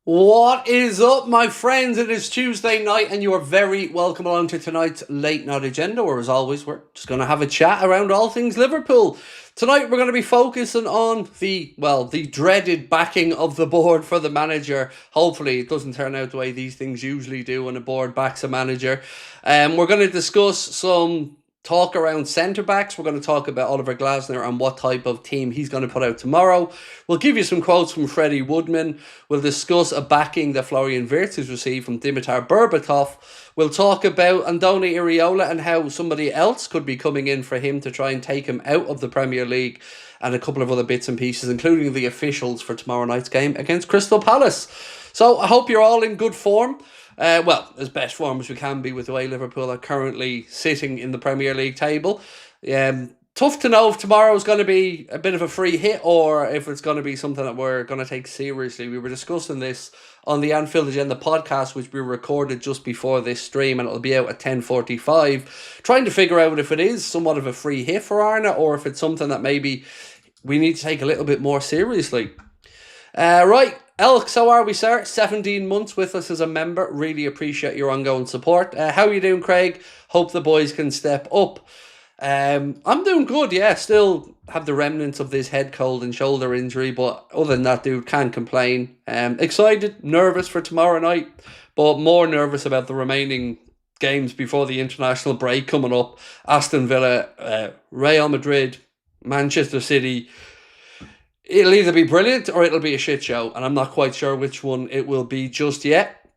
What is up, my friends? It is Tuesday night, and you are very welcome along to tonight's late night agenda, where, as always, we're just going to have a chat around all things Liverpool. Tonight, we're going to be focusing on the dreaded backing of the board for the manager. Hopefully, it doesn't turn out the way these things usually do when a board backs a manager. We're going to discuss some talk around centre-backs. We're going to talk about Oliver Glasner and what type of team he's going to put out tomorrow. We'll give you some quotes from Freddie Woodman. We'll discuss a backing that Florian Wirtz has received from Dimitar Berbatov. We'll talk about Andoni Iraola and how somebody else could be coming in for him to try and take him out of the Premier League, and a couple of other bits and pieces, including the officials for tomorrow night's game against Crystal Palace. So I hope you're all in good form. As best form as we can be with the way Liverpool are currently sitting in the Premier League table. Tough to know if tomorrow's going to be a bit of a free hit or if it's going to be something that we're going to take seriously. We were discussing this on the Anfield Agenda podcast, which we recorded just before this stream, and it'll be out at 10:45, trying to figure out if it is somewhat of a free hit for Arne or if it's something that maybe we need to take a little bit more seriously. Right. Elks, how are we, sir? 17 months with us as a member. Really appreciate your ongoing support. How are you doing, Craig? Hope the boys can step up. I'm doing good, yeah. Still have the remnants of this head cold and shoulder injury, but other than that, dude, can't complain. Excited, nervous for tomorrow night, but more nervous about the remaining games before the international break coming up. Aston Villa, Real Madrid, Manchester City. It'll either be brilliant or it'll be a shit show, and I'm not quite sure which one it will be just yet.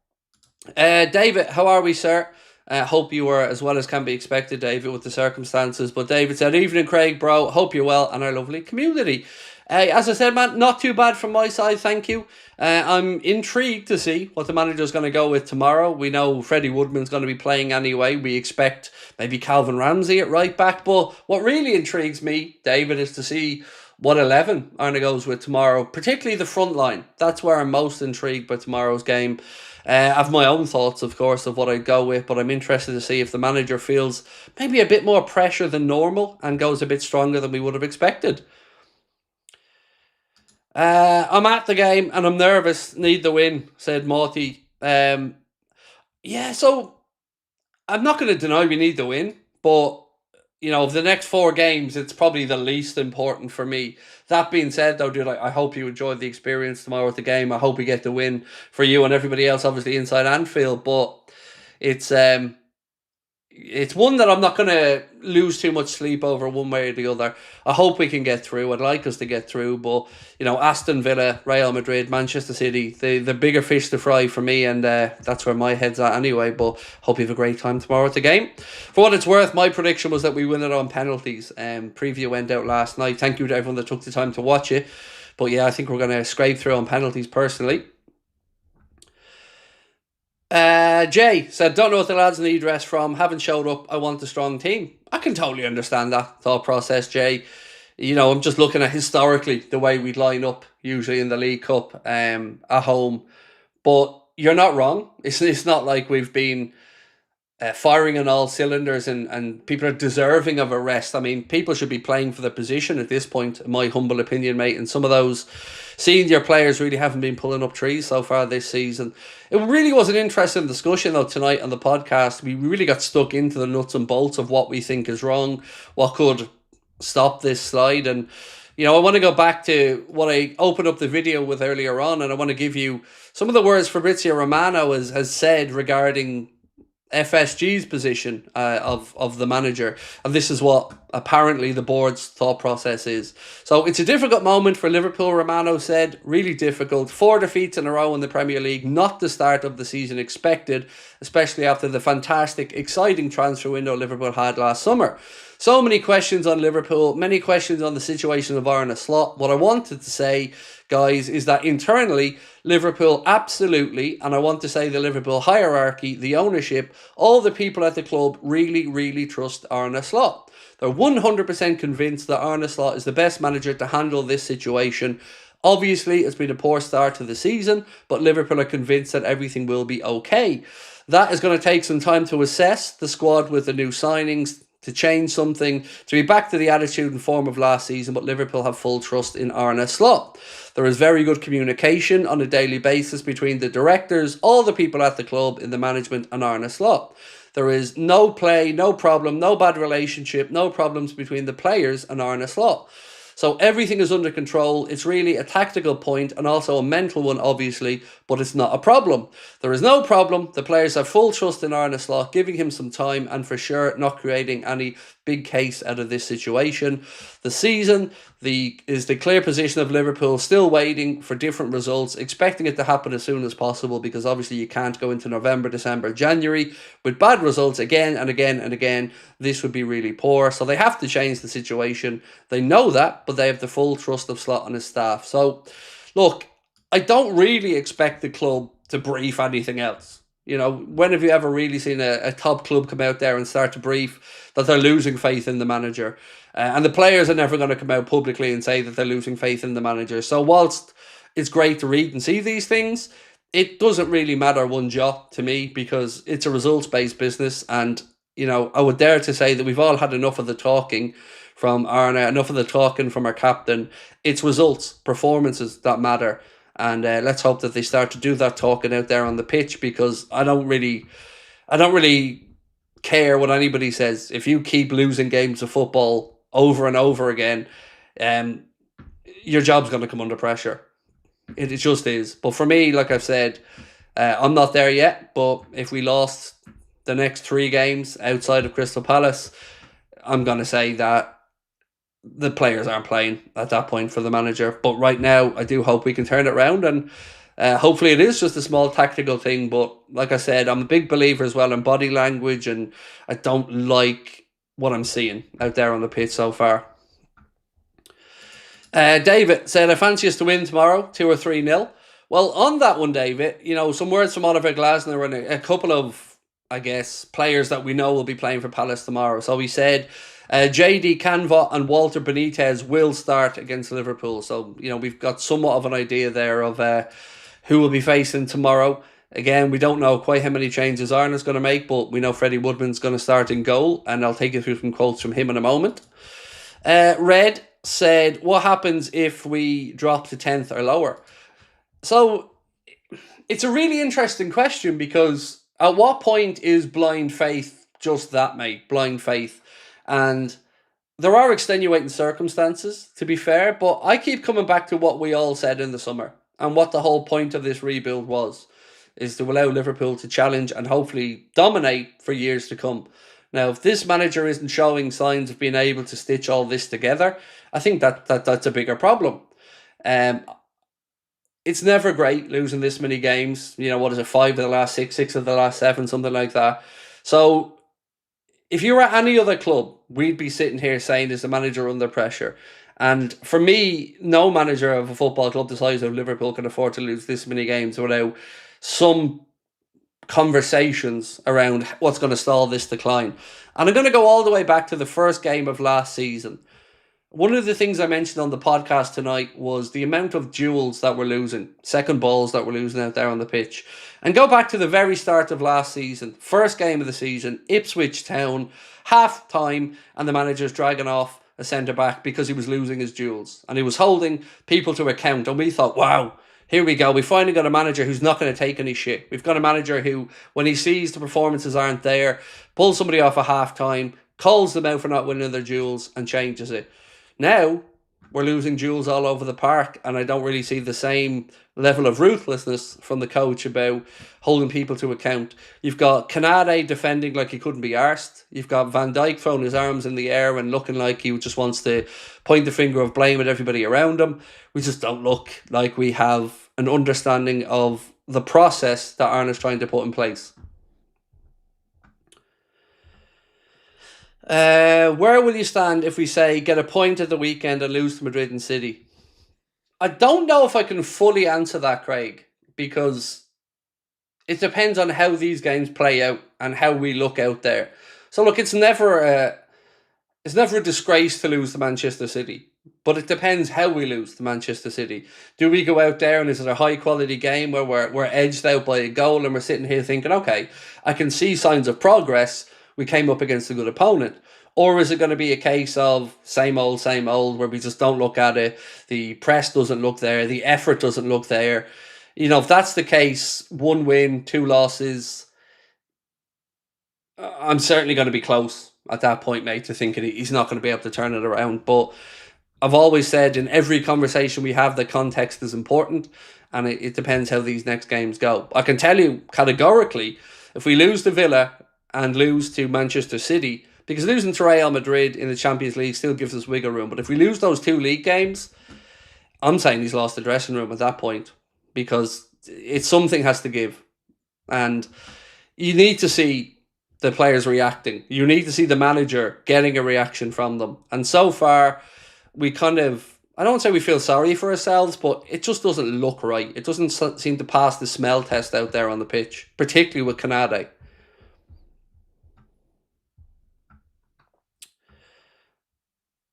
David, how are we, sir? Hope you are as well as can be expected, David, with the circumstances. But David said, evening, Craig, bro. Hope you're well, and our lovely community. As I said, man, not too bad from my side, thank you. I'm intrigued to see what the manager's going to go with tomorrow. We know Freddie Woodman's going to be playing anyway. We expect maybe Calvin Ramsey at right back. But what really intrigues me, David, is to see what 11 Arne goes with tomorrow, particularly the front line. That's where I'm most intrigued by tomorrow's game. I have my own thoughts, of course, of what I'd go with, but I'm interested to see if the manager feels maybe a bit more pressure than normal and goes a bit stronger than we would have expected. I'm at the game and I'm nervous. Need the win, said Morty. So I'm not going to deny we need the win, but of the next 4 games, it's probably the least important for me. That being said, though, dude, I hope you enjoyed the experience tomorrow at the game. I hope we get the win for you and everybody else, obviously, inside Anfield. But it's one that I'm not going to lose too much sleep over one way or the other. I hope we can get through. I'd like us to get through. But, Aston Villa, Real Madrid, Manchester City, the bigger fish to fry for me. And that's where my head's at anyway. But hope you have a great time tomorrow at the game. For what it's worth, my prediction was that we win it on penalties. Preview went out last night. Thank you to everyone that took the time to watch it. But yeah, I think we're going to scrape through on penalties personally. Jay said, don't know what the lads need rest from. Haven't showed up. I want a strong team. I can totally understand that thought process, Jay. I'm just looking at historically the way we'd line up usually in the League Cup at home. But you're not wrong. It's not like we've been firing on all cylinders and people are deserving of a rest. I mean, people should be playing for the position at this point, in my humble opinion, mate. And some of those senior players really haven't been pulling up trees so far this season. It really was an interesting discussion, though, tonight on the podcast. We really got stuck into the nuts and bolts of what we think is wrong, what could stop this slide. And, I want to go back to what I opened up the video with earlier on, and I want to give you some of the words Fabrizio Romano has said regarding FSG's position of the manager, and this is what apparently the board's thought process is. So it's a difficult moment for Liverpool, Romano said, really difficult. 4 defeats in a row in the Premier League, not the start of the season expected, especially after the fantastic, exciting transfer window Liverpool had last summer. So many questions on Liverpool, many questions on the situation of Arne Slot. What I wanted to say, guys, is that internally, Liverpool absolutely, and I want to say the Liverpool hierarchy, the ownership, all the people at the club really, really trust Arne Slot. They're 100% convinced that Arne Slot is the best manager to handle this situation. Obviously, it's been a poor start to the season, but Liverpool are convinced that everything will be okay. That is going to take some time to assess the squad with the new signings, to change something, to be back to the attitude and form of last season, but Liverpool have full trust in Arne Slot. There is very good communication on a daily basis between the directors, all the people at the club, in the management, and Arne Slot. There is no play, no problem, no bad relationship, no problems between the players and Arne Slot. So everything is under control. It's really a tactical point and also a mental one, obviously, but it's not a problem. There is no problem. The players have full trust in Arne Slot, giving him some time and for sure not creating any big case out of this situation. The season is the clear position of Liverpool, still waiting for different results, expecting it to happen as soon as possible, because obviously you can't go into November, December, January with bad results again and again and again. This would be really poor. So they have to change the situation. They know that, but they have the full trust of Slot and his staff. So, look, I don't really expect the club to brief anything else. You know, when have you ever really seen a top club come out there and start to brief that they're losing faith in the manager? And the players are never going to come out publicly and say that they're losing faith in the manager. So whilst it's great to read and see these things, it doesn't really matter one jot to me, because it's a results-based business. And, you know, I would dare to say that we've all had enough of the talking from Arne, enough of the talking from our captain. It's results, performances that matter. And let's hope that they start to do that talking out there on the pitch, because I don't really care what anybody says. If you keep losing games of football over and over again, your job's going to come under pressure. It just is. But for me, like I've said, I'm not there yet. But if we lost the next 3 games outside of Crystal Palace, I'm going to say that the players aren't playing at that point for the manager. But right now, I do hope we can turn it around, and hopefully it is just a small tactical thing. But like I said, I'm a big believer as well in body language, and I don't like what I'm seeing out there on the pitch so far. David said, I fancy us to win tomorrow, 2 or 3-0. Well, on that one, David, you know, some words from Oliver Glasner and a couple of, I guess, players that we know will be playing for Palace tomorrow. So he said, JD Canva and Walter Benitez will start against Liverpool. So, you know, we've got somewhat of an idea there of who will be facing tomorrow. Again, we don't know quite how many changes Arne's going to make, but we know Freddie Woodman's going to start in goal, and I'll take you through some quotes from him in a moment. Red said, what happens if we drop to 10th or lower? So, it's a really interesting question, because at what point is blind faith just that, mate? Blind faith. And there are extenuating circumstances, to be fair, but I keep coming back to what we all said in the summer and what the whole point of this rebuild was, is to allow Liverpool to challenge and hopefully dominate for years to come. Now, if this manager isn't showing signs of being able to stitch all this together, I think that's a bigger problem. It's never great losing this many games. You know, what is it, 5 of the last 6, 6 of the last 7, something like that. So if you were at any other club, we'd be sitting here saying, is the manager under pressure? And for me, no manager of a football club the size of Liverpool can afford to lose this many games without some conversations around what's going to stall this decline. And I'm going to go all the way back to the first game of last season. One of the things I mentioned on the podcast tonight was the amount of duels that we're losing, second balls that we're losing out there on the pitch. And go back to the very start of last season, first game of the season, Ipswich Town, half time, and the manager's dragging off a centre-back because he was losing his duels. And he was holding people to account. And we thought, wow, here we go. We finally got a manager who's not going to take any shit. We've got a manager who, when he sees the performances aren't there, pulls somebody off a half-time, calls them out for not winning their duels, and changes it. Now, we're losing duels all over the park, and I don't really see the same level of ruthlessness from the coach about holding people to account. You've got Canade defending like he couldn't be arsed. You've got Van Dijk throwing his arms in the air and looking like he just wants to point the finger of blame at everybody around him. We just don't look like we have an understanding of the process that Arne's trying to put in place. Where will you stand if we say get a point at the weekend and lose to Madrid and City? I don't know if I can fully answer that, Craig, because it depends on how these games play out and how we look out there. So look, it's never a disgrace to lose to Manchester City, but it depends how we lose to Manchester City. Do we go out there and is it a high quality game where we're edged out by a goal and we're sitting here thinking, okay, I can see signs of progress. We came up against a good opponent. Or is it going to be a case of same old, where we just don't look at it? The press doesn't look there. The effort doesn't look there. If that's the case, 1 win, 2 losses, I'm certainly going to be close at that point, mate, to thinking he's not going to be able to turn it around. But I've always said in every conversation we have that context is important, and it depends how these next games go. I can tell you categorically, if we lose to Villa and lose to Manchester City, because losing to Real Madrid in the Champions League still gives us wiggle room, but if we lose those 2 league games, I'm saying he's lost the dressing room at that point, because something has to give. And you need to see the players reacting. You need to see the manager getting a reaction from them. And so far, we kind of, I don't say we feel sorry for ourselves, but it just doesn't look right. It doesn't seem to pass the smell test out there on the pitch, particularly with Canade.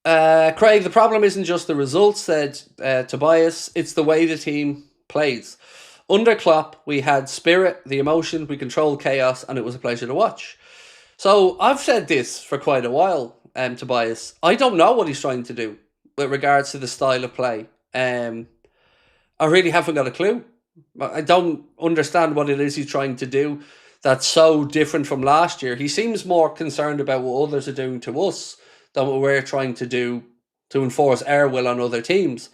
Craig, the problem isn't just the results, said Tobias. It's the way the team plays. Under Klopp, we had spirit, the emotion, we controlled chaos, and it was a pleasure to watch. So I've said this for quite a while, Tobias. I don't know what he's trying to do with regards to the style of play. I really haven't got a clue. I don't understand what it is he's trying to do that's so different from last year. He seems more concerned about what others are doing to us than what we're trying to do to enforce our will on other teams.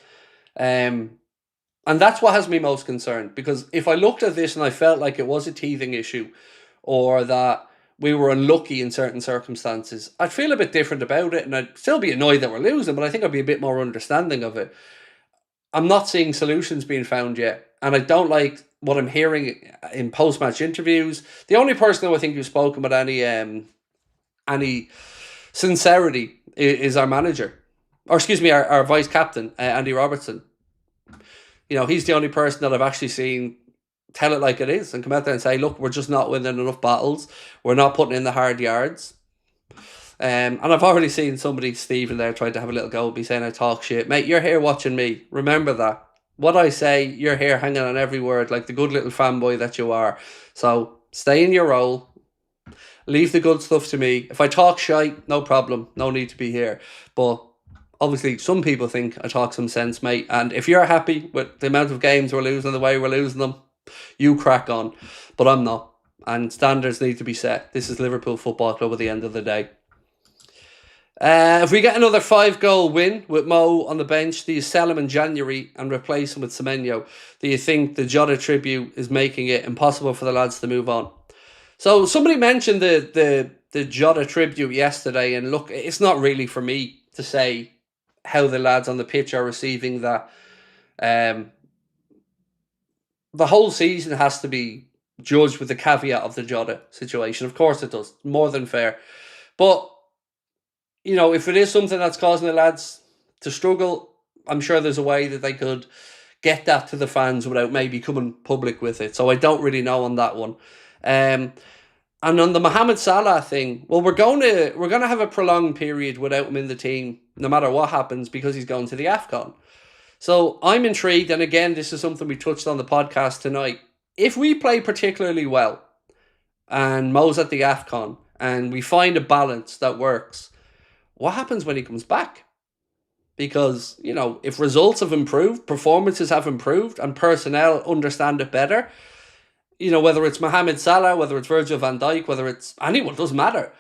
And that's what has me most concerned, because if I looked at this and I felt like it was a teething issue, or that we were unlucky in certain circumstances, I'd feel a bit different about it, and I'd still be annoyed that we're losing, but I think I'd be a bit more understanding of it. I'm not seeing solutions being found yet, and I don't like what I'm hearing in post-match interviews. The only person who I think who's spoken with any sincerity is our manager, or excuse me, our vice captain, Andy Robertson. He's the only person that I've actually seen tell it like it is and come out there and say, look, we're just not winning enough battles. We're not putting in the hard yards. And I've already seen somebody, Stephen, there, trying to have a little go at me saying I talk shit. Mate, you're here watching me. Remember that. What I say, you're here hanging on every word like the good little fanboy that you are. So stay in your role. Leave the good stuff to me. If I talk shite, no problem. No need to be here. But obviously, some people think I talk some sense, mate. And if you're happy with the amount of games we're losing, the way we're losing them, you crack on. But I'm not. And standards need to be set. This is Liverpool Football Club at the end of the day. If we get another 5-goal win with Mo on the bench, do you sell him in January and replace him with Semenyo? Do you think the Jota tribute is making it impossible for the lads to move on? So somebody mentioned the Jota tribute yesterday, and look, it's not really for me to say how the lads on the pitch are receiving that. The whole season has to be judged with the caveat of the Jota situation. Of course it does. More than fair. But, if it is something that's causing the lads to struggle, I'm sure there's a way that they could get that to the fans without maybe coming public with it. So I don't really know on that one. And on the Mohamed Salah thing, well, we're going to have a prolonged period without him in the team, no matter what happens, because he's going to the AFCON. So I'm intrigued, and again, this is something we touched on the podcast tonight. If we play particularly well, and Mo's at the AFCON, and we find a balance that works, what happens when he comes back? Because, if results have improved, performances have improved, and personnel understand it better, whether it's Mohamed Salah, whether it's Virgil van Dijk, whether it's anyone, doesn't matter.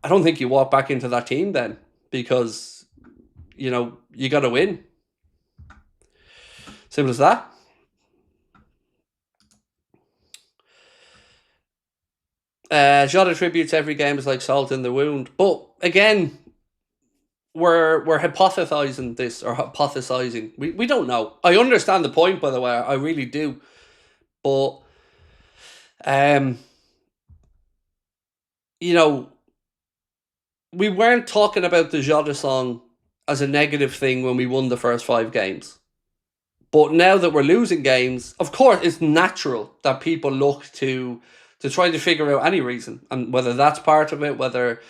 I don't think you walk back into that team then, because, you got to win. Simple as that. Jota tributes every game is like salt in the wound. But again, we're hypothesizing this, or hypothesizing. We don't know. I understand the point, by the way. I really do. But, we weren't talking about the Jota song as a negative thing when we won the first 5 games. But now that we're losing games, of course, it's natural that people look to try to figure out any reason. And whether that's part of it, whether,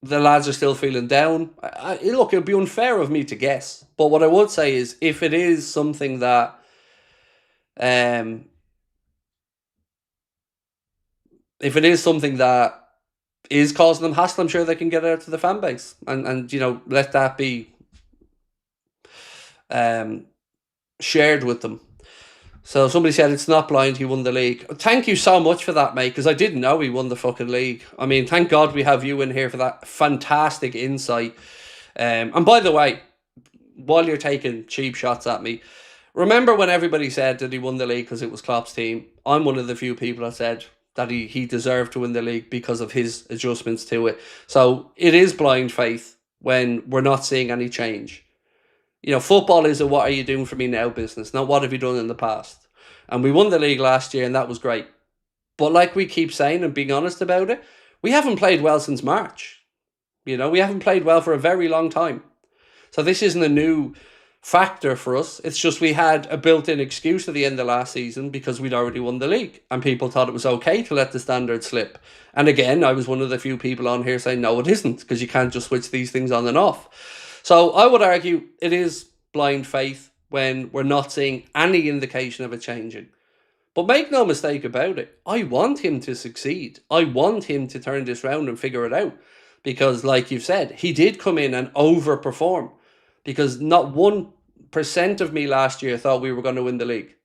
the lads are still feeling down. Look, it would be unfair of me to guess. But what I would say is, if it is something that is causing them hassle, I'm sure they can get it out to the fan base and let that be shared with them. So somebody said it's not blind, he won the league. Thank you so much for that, mate, because I didn't know he won the fucking league. I mean, thank God we have you in here for that fantastic insight. And by the way, while you're taking cheap shots at me, remember when everybody said that he won the league because it was Klopp's team? I'm one of the few people that said that he deserved to win the league because of his adjustments to it. So it is blind faith when we're not seeing any change. Football is a what are you doing for me now business, not what have you done in the past. And we won the league last year and that was great. But like we keep saying and being honest about it, we haven't played well since March. We haven't played well for a very long time. So this isn't a new factor for us. It's just we had a built-in excuse at the end of last season because we'd already won the league and people thought it was okay to let the standard slip. And again, I was one of the few people on here saying, no, it isn't, because you can't just switch these things on and off. So I would argue it is blind faith when we're not seeing any indication of it changing. But make no mistake about it, I want him to succeed. I want him to turn this round and figure it out. Because like you've said, he did come in and overperform. Because not 1% of me last year thought we were going to win the league.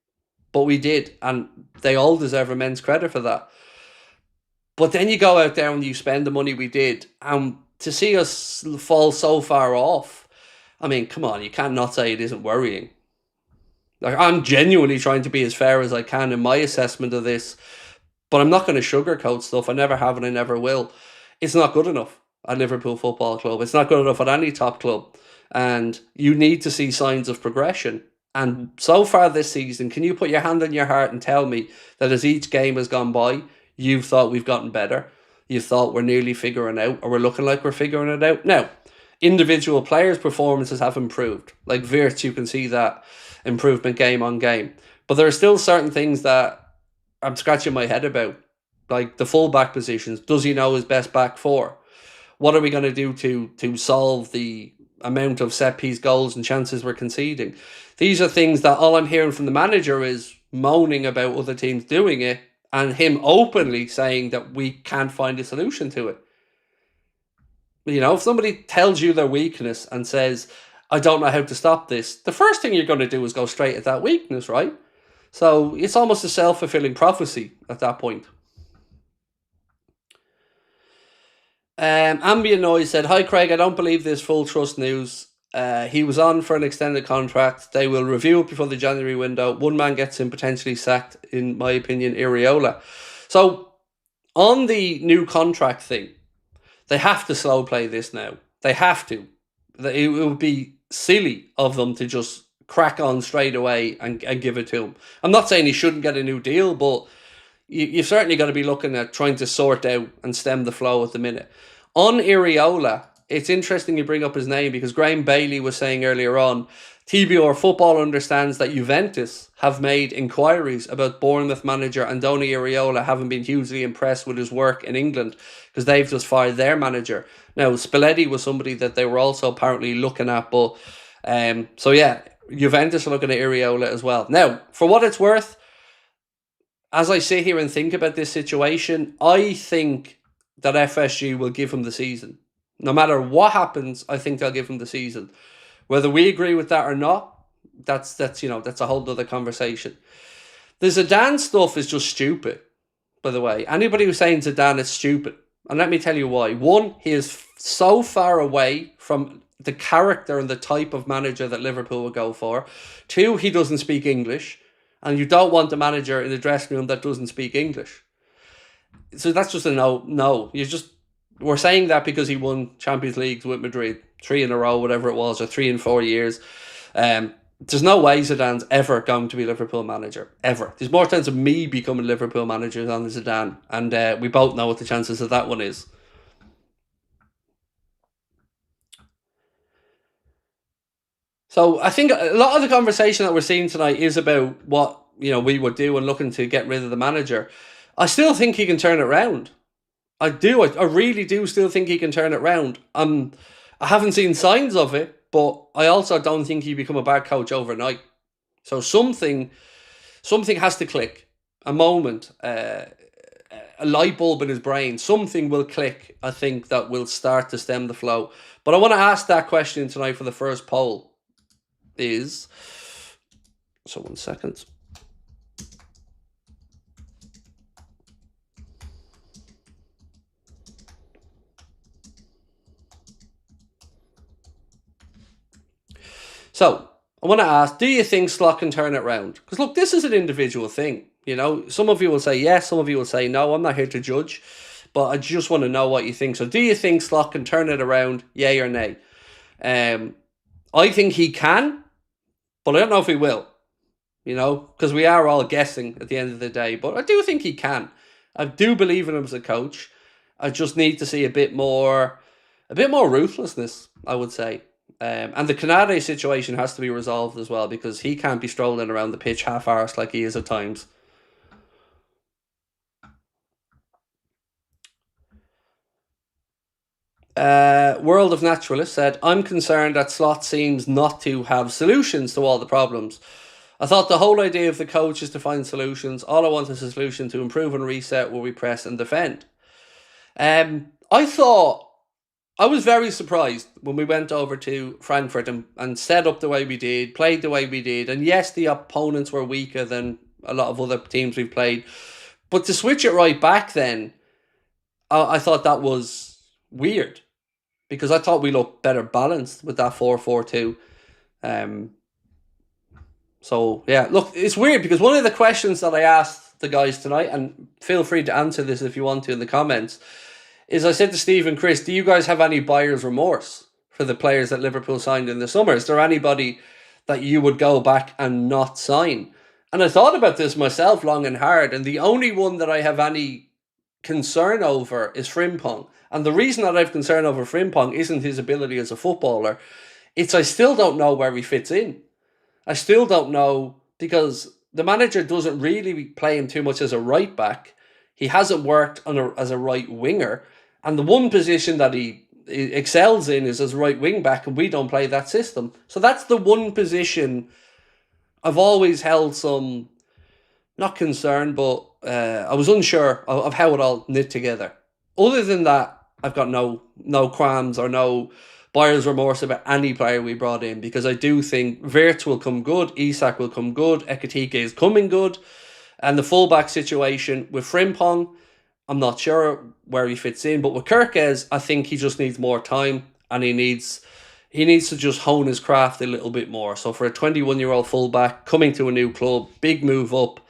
But we did. And they all deserve immense credit for that. But then you go out there and you spend the money we did. And to see us fall so far off, I mean, come on, you can't not say it isn't worrying. Like, I'm genuinely trying to be as fair as I can in my assessment of this, but I'm not going to sugarcoat stuff. I never have and I never will. It's not good enough at Liverpool Football Club. It's not good enough at any top club. And you need to see signs of progression. And so far this season, can you put your hand on your heart and tell me that as each game has gone by, you've thought we've gotten better? You thought we're nearly figuring out, or we're looking like we're figuring it out? Now, individual players' performances have improved. Like Wirtz, you can see that improvement game on game. But there are still certain things that I'm scratching my head about. Like the full-back positions. Does he know his best back four? What are we going to do to solve the amount of set-piece goals and chances we're conceding? These are things that all I'm hearing from the manager is moaning about other teams doing it, and him openly saying that we can't find a solution to it. If somebody tells you their weakness and says, I don't know how to stop this, the first thing you're going to do is go straight at that weakness, right? So it's almost a self-fulfilling prophecy at that point. Ambient Noise said, hi Craig, I don't believe this full trust news. He was on for an extended contract. They will review it before the January window. One man gets him potentially sacked, in my opinion, Iriola. So on the new contract thing, they have to slow play this now. They have to. It would be silly of them to just crack on straight away and give it to him. I'm not saying he shouldn't get a new deal, but you've certainly got to be looking at trying to sort out and stem the flow at the minute. On Iriola, it's interesting you bring up his name because Graham Bailey was saying earlier on, TBR Football understands that Juventus have made inquiries about Bournemouth manager Andoni Iriola having been hugely impressed with his work in England because they've just fired their manager. Now, Spalletti was somebody that they were also apparently looking at, but so yeah, Juventus are looking at Iriola as well. Now, for what it's worth, as I sit here and think about this situation, I think that FSG will give him the season. No matter what happens, I think they'll give him the season. Whether we agree with that or not, that's a whole other conversation. The Zidane stuff is just stupid, by the way. Anybody who's saying Zidane is stupid, and let me tell you why. One, he is so far away from the character and the type of manager that Liverpool would go for. Two, he doesn't speak English, and you don't want a manager in the dressing room that doesn't speak English. So that's just a no. No, we're saying that because he won Champions Leagues with Madrid 3 in a row, whatever it was, or 3 in 4 years. There's no way Zidane's ever going to be Liverpool manager, ever. There's more chance of me becoming Liverpool manager than Zidane, and we both know what the chances of that one is. So I think a lot of the conversation that we're seeing tonight is about what we would do and looking to get rid of the manager. I still think he can turn it around. I do. I really do still think he can turn it around. I haven't seen signs of it, but I also don't think he become a bad coach overnight. So something has to click. A moment. a light bulb in his brain. Something will click, I think, that will start to stem the flow. But I want to ask that question tonight for the first poll. So 1 second. So I want to ask, do you think Slot can turn it around? Because look, this is an individual thing. You know, some of you will say yes, some of you will say no. I'm not here to judge, but I just want to know what you think. So do you think Slot can turn it around, yay or nay? I think he can, but I don't know if he will. You know, because we are all guessing at the end of the day. But I do think he can. I do believe in him as a coach. I just need to see a bit more ruthlessness, I would say. And the Canade situation has to be resolved as well, because he can't be strolling around the pitch half-arsed like he is at times. World of Naturalist said, I'm concerned that Slot seems not to have solutions to all the problems. I thought the whole idea of the coach is to find solutions. All I want is a solution to improve and reset where we press and defend. I was very surprised when we went over to Frankfurt and set up the way we did, played the way we did. And yes, the opponents were weaker than a lot of other teams we've played. But to switch it right back then, I thought that was weird, because I thought we looked better balanced with that 4-4-2. So, yeah, look, it's weird, because one of the questions that I asked the guys tonight, and feel free to answer this if you want to in the comments, is I said to Steve and Chris, do you guys have any buyer's remorse for the players that Liverpool signed in the summer? Is there anybody that you would go back and not sign? And I thought about this myself long and hard, and the only one that I have any concern over is Frimpong. And the reason that I have concern over Frimpong isn't his ability as a footballer. It's I still don't know where he fits in. I still don't know, because the manager doesn't really play him too much as a right back. He hasn't worked as a right winger. And the one position that he excels in is as right wing back, and we don't play that system. So that's the one position I've always held some, not concern, but I was unsure of how it all knit together. Other than that, I've got no qualms or no buyer's remorse about any player we brought in, because I do think Wirtz will come good, ISAK will come good, Ekitike is coming good, and the fullback situation with Frimpong, I'm not sure where he fits in, but with Kirkes, I think he just needs more time, and he needs to just hone his craft a little bit more. So for a 21-year-old fullback coming to a new club, big move up,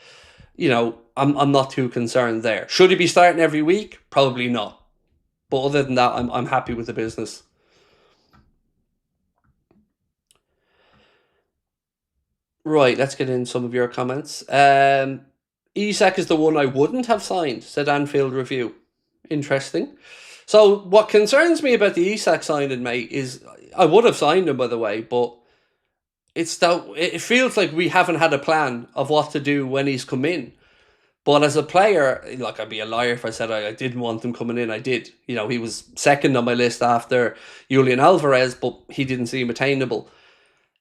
you know, I'm not too concerned there. Should he be starting every week? Probably not. But other than that, I'm happy with the business. Right, let's get in some of your comments. ISAK is the one I wouldn't have signed, said Anfield Review. Interesting. So what concerns me about the ISAK signing, mate, is I would have signed him, by the way, but it feels like we haven't had a plan of what to do when he's come in. But as a player, like, I'd be a liar if I said I didn't want him coming in. I did. You know, he was second on my list after Julian Alvarez, but he didn't seem attainable.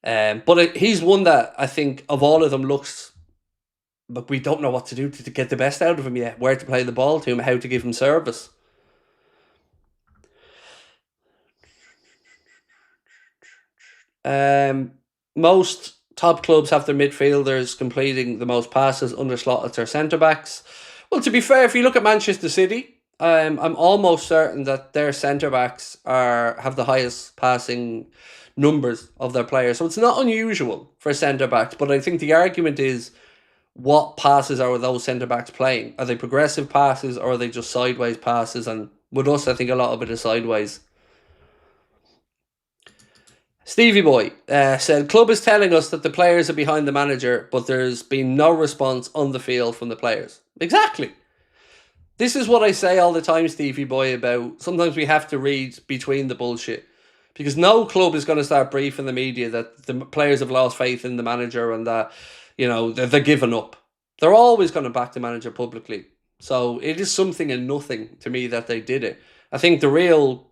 But he's one that I think of all of them looks, but we don't know what to do to get the best out of him yet. Where to play the ball to him, how to give him service. Most top clubs have their midfielders completing the most passes under Slot as their centre-backs. Well, to be fair, if you look at Manchester City, I'm almost certain that their centre-backs have the highest passing numbers of their players. So it's not unusual for centre-backs, but I think the argument is, what passes are those centre-backs playing? Are they progressive passes, or are they just sideways passes? And with us, I think a lot of it is sideways. Stevie Boy said, club is telling us that the players are behind the manager, but there's been no response on the field from the players. Exactly. This is what I say all the time, Stevie Boy, about sometimes we have to read between the bullshit. Because no club is going to start briefing the media that the players have lost faith in the manager and that, you know, they're giving up. They're always going to back the manager publicly. So it is something and nothing to me that they did it. I think the real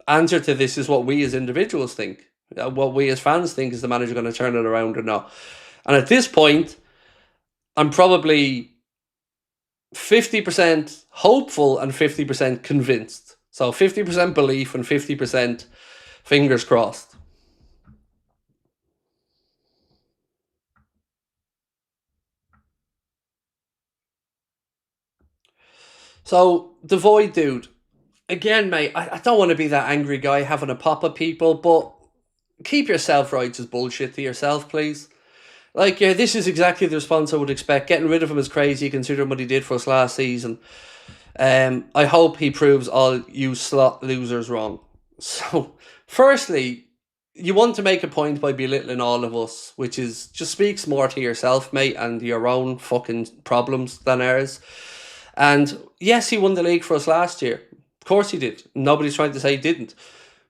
answer to this is what we as individuals think. What we as fans think, is the manager going to turn it around or not? And at this point, I'm probably 50% hopeful and 50% convinced. So 50% belief and 50% fingers crossed. So the void dude, again, mate, I don't want to be that angry guy having a pop at people, but keep your self-righteous bullshit to yourself, please. Like, yeah, this is exactly the response I would expect. Getting rid of him is crazy considering what he did for us last season. I hope he proves all you slot losers wrong. So, firstly, you want to make a point by belittling all of us, which is just speaks more to yourself, mate, and your own fucking problems than ours. And yes, he won the league for us last year. Of course he did. Nobody's trying to say he didn't.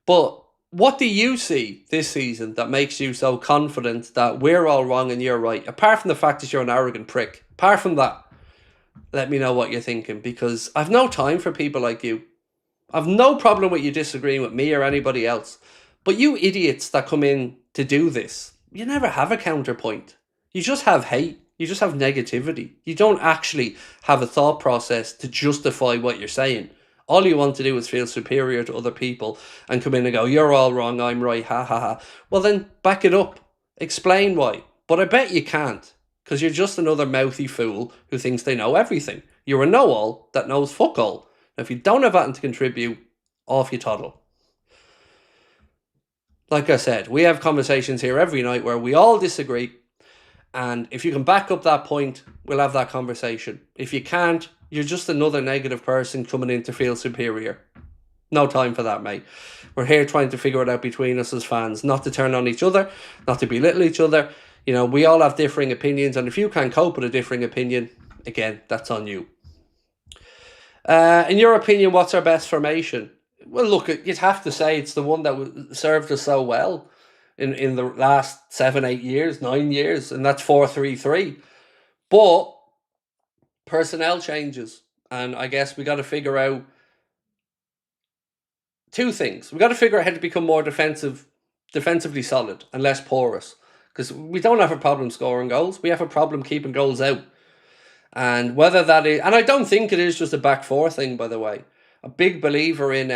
But what do you see this season that makes you so confident that we're all wrong and you're right? Apart from the fact that you're an arrogant prick. Apart from that, let me know what you're thinking, because I've no time for people like you. I've no problem with you disagreeing with me or anybody else. But you idiots that come in to do this, you never have a counterpoint. You just have hate. You just have negativity. You don't actually have a thought process to justify what you're saying. All you want to do is feel superior to other people and come in and go, you're all wrong, I'm right, ha ha ha. Well then, back it up. Explain why. But I bet you can't, because you're just another mouthy fool who thinks they know everything. You're a know-all that knows fuck all. Now, if you don't have anything to contribute, off you toddle. Like I said, we have conversations here every night where we all disagree, and if you can back up that point, we'll have that conversation. If you can't, you're just another negative person coming in to feel superior. No time for that, mate. We're here trying to figure it out between us as fans, not to turn on each other, not to belittle each other. You know, we all have differing opinions, and if you can't cope with a differing opinion, again, that's on you. In your opinion, what's our best formation? Well, look, you'd have to say it's the one that served us so well in the last 7, 8 years, 9 years, and that's 4-3-3. But personnel changes, and I guess we got to figure out two things. We got to figure out how to become more defensively solid and less porous, because we don't have a problem scoring goals. We have a problem keeping goals out. And whether that is, and I don't think it is just a back four thing, by the way. A big believer in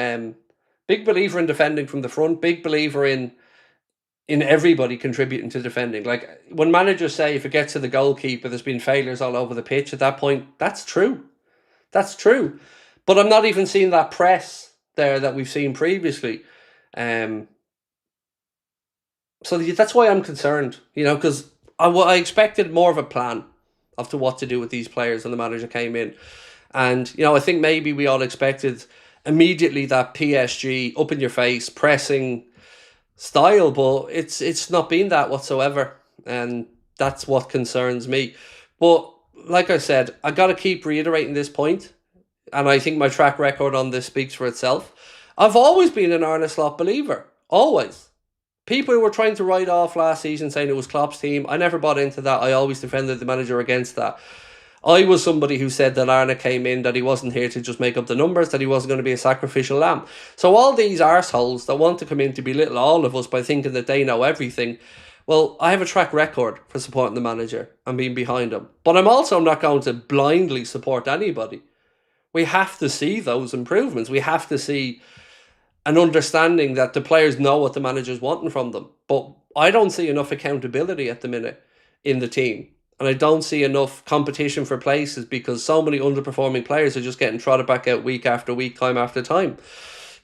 defending from the front. Big believer in everybody contributing to defending. Like when managers say if it gets to the goalkeeper, there's been failures all over the pitch. At that point, that's true. That's true. But I'm not even seeing that press there that we've seen previously. So that's why I'm concerned. You know, because I expected more of a plan of to what to do with these players when the manager came in. And, you know, I think maybe we all expected immediately that PSG up in your face pressing style, but it's not been that whatsoever. And that's what concerns me. But like I said, I got to keep reiterating this point, and I think my track record on this speaks for itself. I've always been an Arne Slot believer. Always. People who were trying to write off last season saying it was Klopp's team, I never bought into that. I always defended the manager against that. I was somebody who said that Arne came in, that he wasn't here to just make up the numbers, that he wasn't going to be a sacrificial lamb. So all these arseholes that want to come in to belittle all of us by thinking that they know everything, well, I have a track record for supporting the manager and being behind him. But I'm also not going to blindly support anybody. We have to see those improvements. We have to see an understanding that the players know what the manager's wanting from them. But I don't see enough accountability at the minute in the team. And I don't see enough competition for places because so many underperforming players are just getting trotted back out week after week, time after time.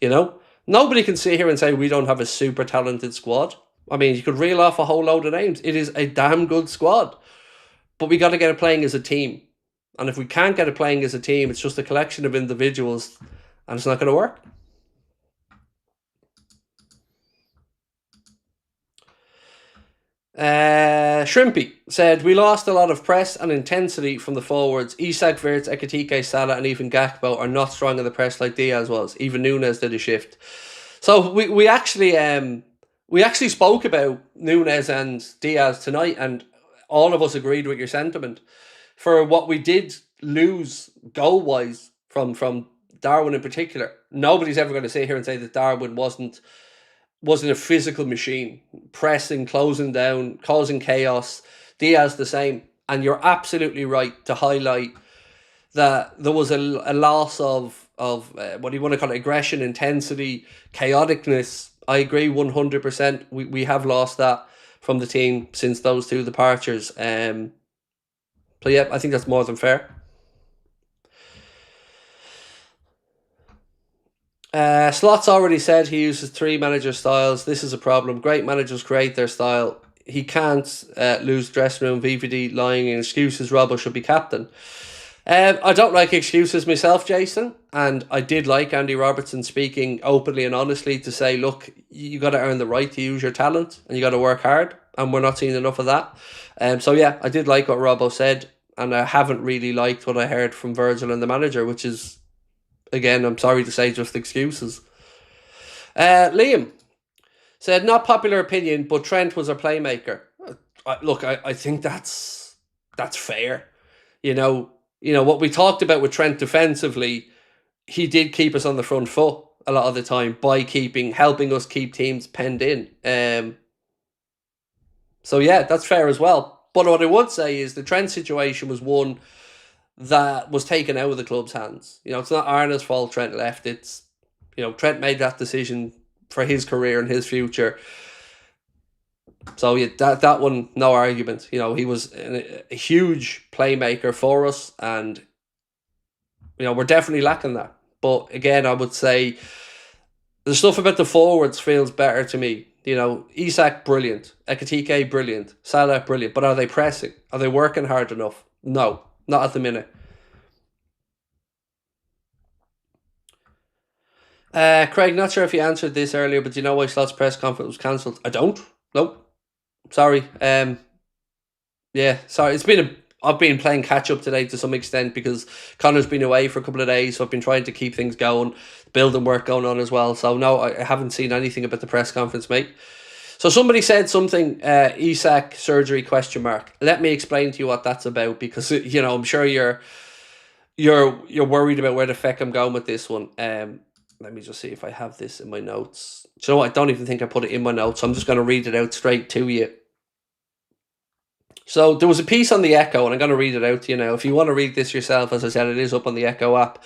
You know? Nobody can sit here and say we don't have a super talented squad. I mean, you could reel off a whole load of names. It is a damn good squad. But we got to get it playing as a team. And if we can't get it playing as a team, it's just a collection of individuals and it's not going to work. Shrimpy said, we lost a lot of press and intensity from the forwards. ISAK, Wirtz, Ekitike, Salah and even Gakpo are not strong in the press like Diaz was. Even Nunes did a shift. So we actually spoke about Nunes and Diaz tonight, and all of us agreed with your sentiment. For what we did lose goal-wise from Darwin in particular, nobody's ever going to sit here and say that Darwin wasn't a physical machine, pressing, closing down, causing chaos. Diaz the same. And you're absolutely right to highlight that there was a loss of what do you want to call it, aggression, intensity, chaoticness. I agree 100%. We have lost that from the team since those two departures. So yeah, I think that's more than fair. Slot's already said he uses three manager styles. This is a problem. Great managers create their style. He can't lose dressing room. VVD lying in excuses. Robbo should be captain. I don't like excuses myself, Jason, and I did like Andy Robertson speaking openly and honestly to say, look, you got to earn the right to use your talent and you got to work hard, and we're not seeing enough of that. So yeah, I did like what Robbo said, and I haven't really liked what I heard from Virgil and the manager, which is, again, I'm sorry to say, just excuses. Liam said, not popular opinion, but Trent was a playmaker. Look, I think that's fair. You know what we talked about with Trent defensively, he did keep us on the front foot a lot of the time by helping us keep teams penned in. So yeah, that's fair as well. But what I would say is the Trent situation was one that was taken out of the club's hands. It's not Arna's fault Trent left. It's, Trent made that decision for his career and his future. So yeah, that one, no argument. He was a huge playmaker for us, and we're definitely lacking that. But again, I would say the stuff about the forwards feels better to me. ISAK, brilliant. Ekitike, brilliant. Salah, brilliant. But are they pressing? Are they working hard enough? No, not at the minute. Craig, not sure if you answered this earlier, but do you know why Slot's press conference was cancelled? I don't. Nope. Sorry. Yeah, sorry. I've been playing catch up today to some extent because Connor's been away for a couple of days, so I've been trying to keep things going, building work going on as well. So no, I haven't seen anything about the press conference, mate. So somebody said something, ISAK surgery ? Let me explain to you what that's about, because I'm sure you're worried about where the feck I'm going with this one. Let me just see if I have this in my notes. Do you know what? I don't even think I put it in my notes. So I'm just going to read it out straight to you. So there was a piece on the Echo, and I'm going to read it out to you now. If you want to read this yourself, as I said, it is up on the Echo app.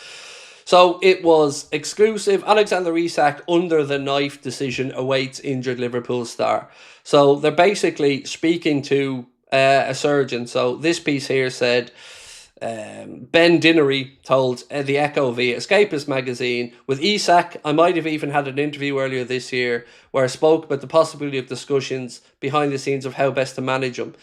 So it was exclusive. Alexander Isak under the knife decision awaits injured Liverpool star. So they're basically speaking to a surgeon. So this piece here said, Ben Dinnery told the Echo via Escapist magazine, with Isak, I might have even had an interview earlier this year where I spoke about the possibility of discussions behind the scenes of how best to manage him.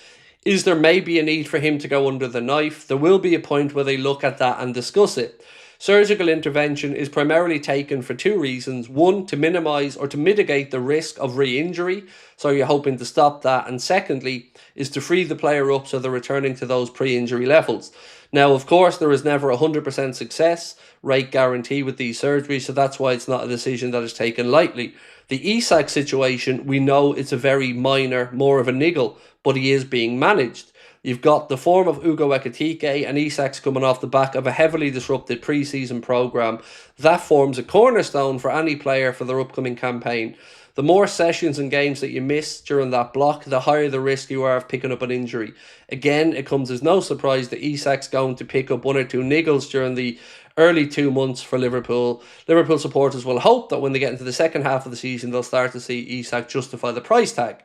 Is there maybe a need for him to go under the knife? There will be a point where they look at that and discuss it. Surgical intervention is primarily taken for two reasons. One, to minimise or to mitigate the risk of re-injury, so you're hoping to stop that. And secondly, is to free the player up so they're returning to those pre-injury levels. Now, of course, there is never a 100% success rate guarantee with these surgeries, so that's why it's not a decision that is taken lightly. The Isak situation, we know it's a very minor, more of a niggle, but he is being managed. You've got the form of Ugo Ekitike, and Isak's coming off the back of a heavily disrupted pre-season programme. That forms a cornerstone for any player for their upcoming campaign. The more sessions and games that you miss during that block, the higher the risk you are of picking up an injury. Again, it comes as no surprise that Isak's going to pick up one or two niggles during the early 2 months for Liverpool. Liverpool supporters will hope that when they get into the second half of the season, they'll start to see Isak justify the price tag.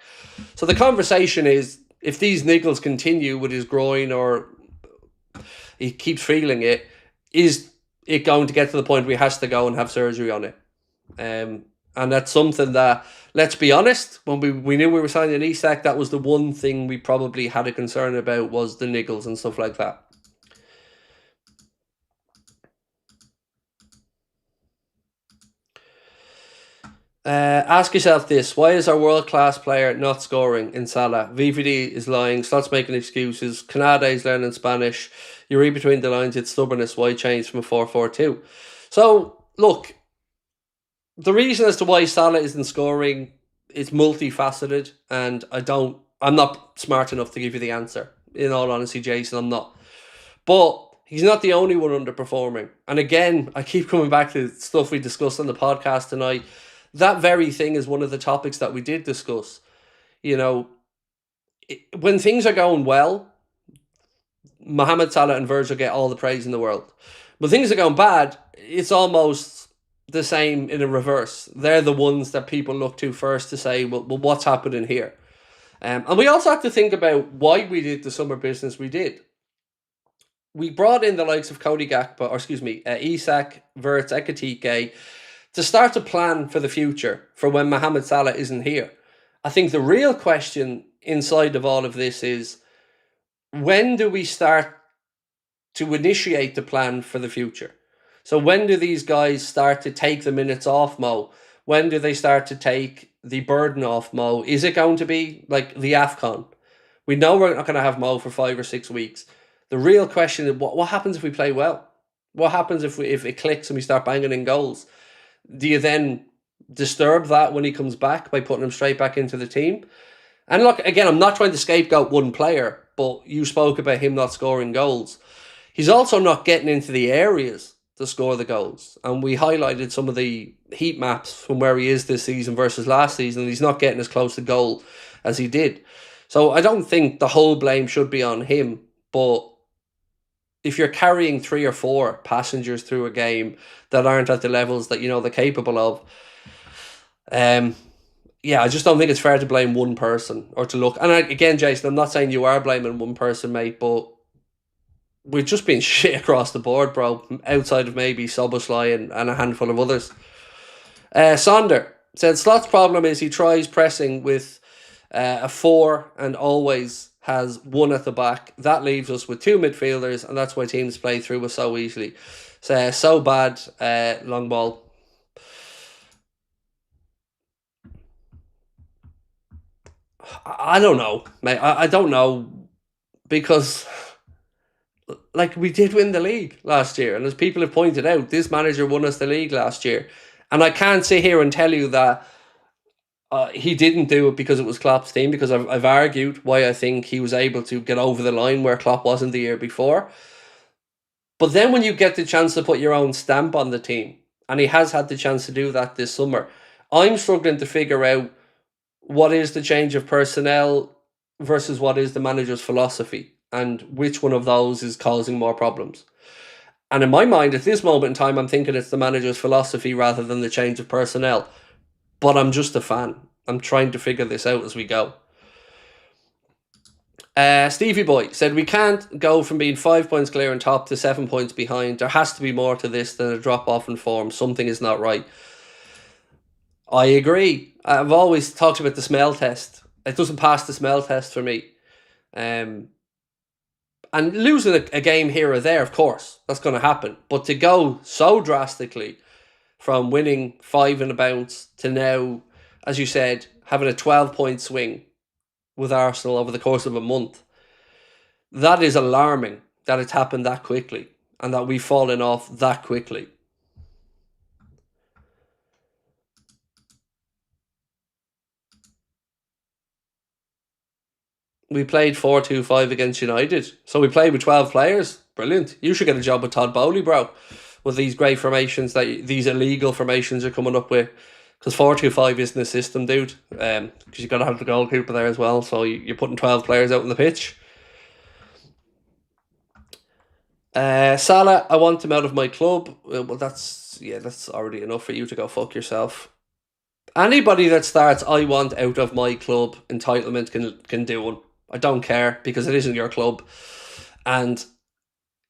So the conversation is, if these niggles continue with his groin or he keeps feeling it, is it going to get to the point where he has to go and have surgery on it? And that's something that, let's be honest, when we knew we were signing an Isak, that was the one thing we probably had a concern about, was the niggles and stuff like that. Ask yourself this: why is our world-class player not scoring in Salah? VVD is lying, Slot's making excuses, Canada is learning Spanish, you read between the lines, it's stubbornness, why change from a 4-4-2? So, look, the reason as to why Salah isn't scoring is multifaceted, and I'm not smart enough to give you the answer. In all honesty, Jason, I'm not. But he's not the only one underperforming. And again, I keep coming back to stuff we discussed on the podcast tonight. That very thing is one of the topics that we did discuss. When things are going well, Mohamed Salah and Virgil get all the praise in the world. But things are going bad, it's almost the same in a reverse. They're the ones that people look to first to say, well what's happening here? And we also have to think about why we did the summer business we did. We brought in the likes of Cody Gakpo, or excuse me, ISAK, Wirtz, Ekitike, to start to plan for the future for when Mohamed Salah isn't here. I think the real question inside of all of this is, when do we start to initiate the plan for the future? So when do these guys start to take the minutes off Mo? When do they start to take the burden off Mo? Is it going to be like the AFCON? We know we're not going to have Mo for 5 or 6 weeks. The real question is, what happens if we play well? What happens if it clicks and we start banging in goals? Do you then disturb that when he comes back by putting him straight back into the team? And look, again, I'm not trying to scapegoat one player, but you spoke about him not scoring goals. He's also not getting into the areas to score the goals. And we highlighted some of the heat maps from where he is this season versus last season. He's not getting as close to goal as he did. So I don't think the whole blame should be on him. But if you're carrying 3 or 4 passengers through a game that aren't at the levels that you know they're capable of, yeah, I just don't think it's fair to blame one person or to look. And again, Jason, I'm not saying you are blaming one person, mate, but we've just been shit across the board, bro, outside of maybe Soboslai and a handful of others. Sonder said Slot's problem is he tries pressing with a 4 and always has 1 at the back. That leaves us with 2 midfielders, and that's why teams play through us so easily. So bad, long ball. I don't know, mate. I don't know, because like, we did win the league last year, and as people have pointed out, this manager won us the league last year, and I can't sit here and tell you that he didn't do it because it was Klopp's team, because I've argued why I think he was able to get over the line where Klopp wasn't the year before. But then when you get the chance to put your own stamp on the team, and he has had the chance to do that this summer, I'm struggling to figure out what is the change of personnel versus what is the manager's philosophy, and which one of those is causing more problems. And in my mind, at this moment in time, I'm thinking it's the manager's philosophy rather than the change of personnel. But I'm just a fan. I'm trying to figure this out as we go. Stevie Boy said, we can't go from being 5 points clear on top to 7 points behind. There has to be more to this than a drop-off in form. Something is not right. I agree. I've always talked about the smell test. It doesn't pass the smell test for me. And losing a game here or there, of course, that's going to happen. But to go so drastically from winning 5 in a bounce to now, as you said, having a 12-point swing with Arsenal over the course of a month, that is alarming that it's happened that quickly and that we've fallen off that quickly. We played 4-2-5 against United. So we played with 12 players. Brilliant. You should get a job with Todd Bowley, bro, with these great formations, these illegal formations you're coming up with. Because 4-2-5 isn't a system, dude. Because you've got to have the goalkeeper there as well. So you're putting 12 players out on the pitch. Salah, I want him out of my club. Well, that's already enough for you to go fuck yourself. Anybody that starts, I want out of my club, entitlement can do one. I don't care, because it isn't your club. And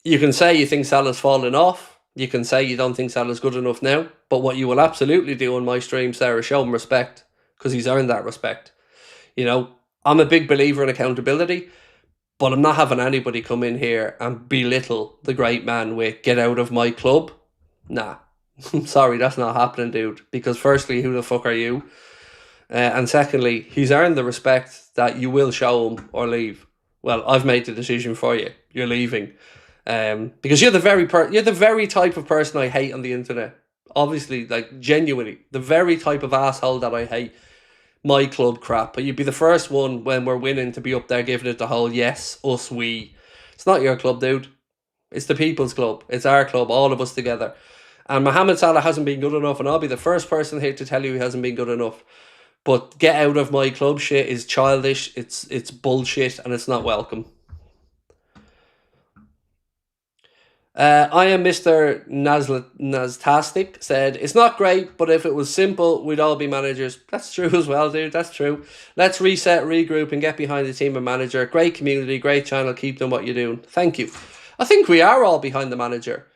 you can say you think Salah's fallen off. You can say you don't think Salah's good enough now. But what you will absolutely do on my stream, Sarah, show him respect, because he's earned that respect. You know, I'm a big believer in accountability, but I'm not having anybody come in here and belittle the great man with get out of my club. Nah. I'm sorry, that's not happening, dude. Because firstly, who the fuck are you? And secondly, he's earned the respect that you will show him or leave. Well, I've made the decision for you. You're leaving. Because you're the very type of person I hate on the internet. Obviously, like, genuinely, the very type of asshole that I hate. My club crap. But you'd be the first one when we're winning to be up there giving it the whole yes, us, we. It's not your club, dude. It's the people's club. It's our club, all of us together. And Mohamed Salah hasn't been good enough, and I'll be the first person here to tell you he hasn't been good enough. But get out of my club shit is childish, it's bullshit, and it's not welcome. I am Mr. Nastastic said, it's not great, but if it was simple, we'd all be managers. That's true as well, dude. That's true. Let's reset, regroup, and get behind the team and manager. Great community, great channel. Keep doing what you're doing. Thank you. I think we are all behind the manager.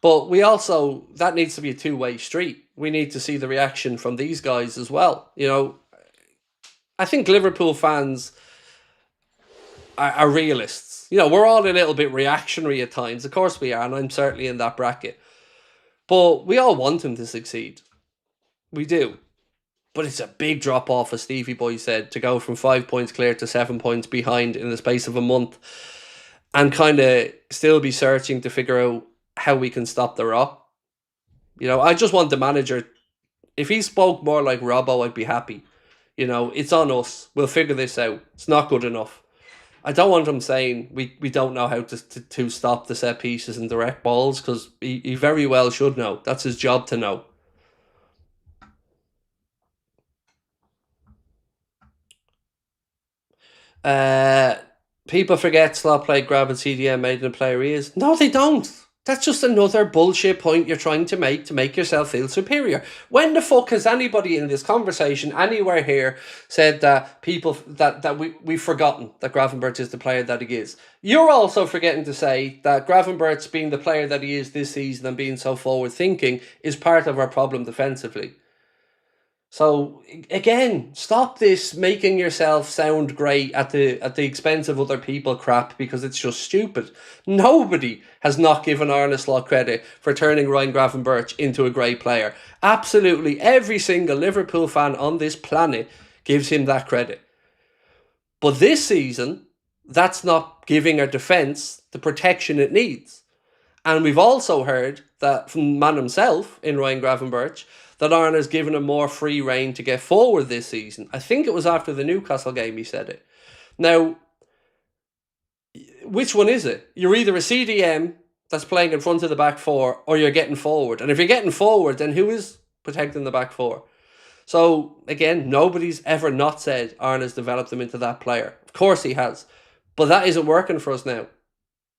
But we also, that needs to be a two-way street. We need to see the reaction from these guys as well. You know, I think Liverpool fans are realists. You know, we're all a little bit reactionary at times. Of course we are, and I'm certainly in that bracket. But we all want him to succeed. We do. But it's a big drop off, as Stevie Boy said, to go from 5 points clear to 7 points behind in the space of a month and kind of still be searching to figure out how we can stop the rot. You know, I just want the manager, if he spoke more like Robbo, I'd be happy. You know, it's on us. We'll figure this out. It's not good enough. I don't want him saying we don't know how to stop the set pieces and direct balls, because he very well should know. That's his job to know. People forget Slot played grab and CDM made in the player he is. No, they don't. That's just another bullshit point you're trying to make yourself feel superior. When the fuck has anybody in this conversation anywhere here said that people that we've forgotten that Gravenberch is the player that he is? You're also forgetting to say that Gravenberch being the player that he is this season and being so forward thinking is part of our problem defensively. So again, stop this making yourself sound great at the expense of other people crap, because it's just stupid. Nobody has not given Arne Slot credit for turning Ryan Gravenberch into a great player. Absolutely every single Liverpool fan on this planet gives him that credit. But this season, that's not giving our defence the protection it needs. And we've also heard that from the man himself in Ryan Gravenberch that Arne has given him more free rein to get forward this season. I think it was after the Newcastle game he said it. Now, which one is it? You're either a CDM that's playing in front of the back four, or you're getting forward. And if you're getting forward, then who is protecting the back four? So, again, nobody's ever not said Arne has developed him into that player. Of course he has. But that isn't working for us now.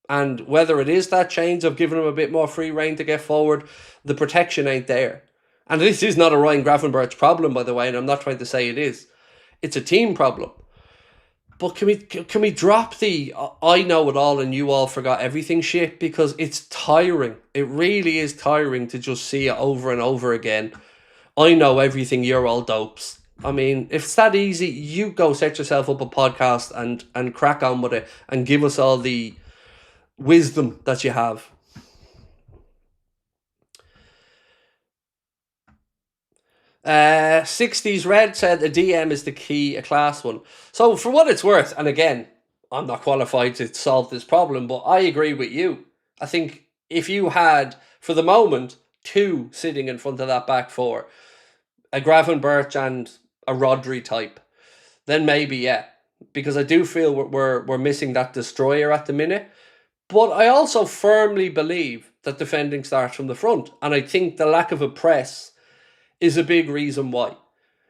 And whether it is that change of giving him a bit more free rein to get forward, the protection ain't there. And this is not a Ryan Gravenberch problem, by the way, and I'm not trying to say it is. It's a team problem. But can we drop the I know it all and you all forgot everything shit? Because it's tiring. It really is tiring to just see it over and over again. I know everything, you're all dopes. I mean, if it's that easy, you go set yourself up a podcast and crack on with it and give us all the wisdom that you have. '60s Red said a DM is the key, a class one. So for what it's worth, and again, I'm not qualified to solve this problem, but I agree with you. I think if you had, for the moment, two sitting in front of that back four, a Gravenberch and a Rodri type, then maybe, yeah. Because I do feel we're missing that destroyer at the minute. But I also firmly believe that defending starts from the front. And I think the lack of a press is a big reason why.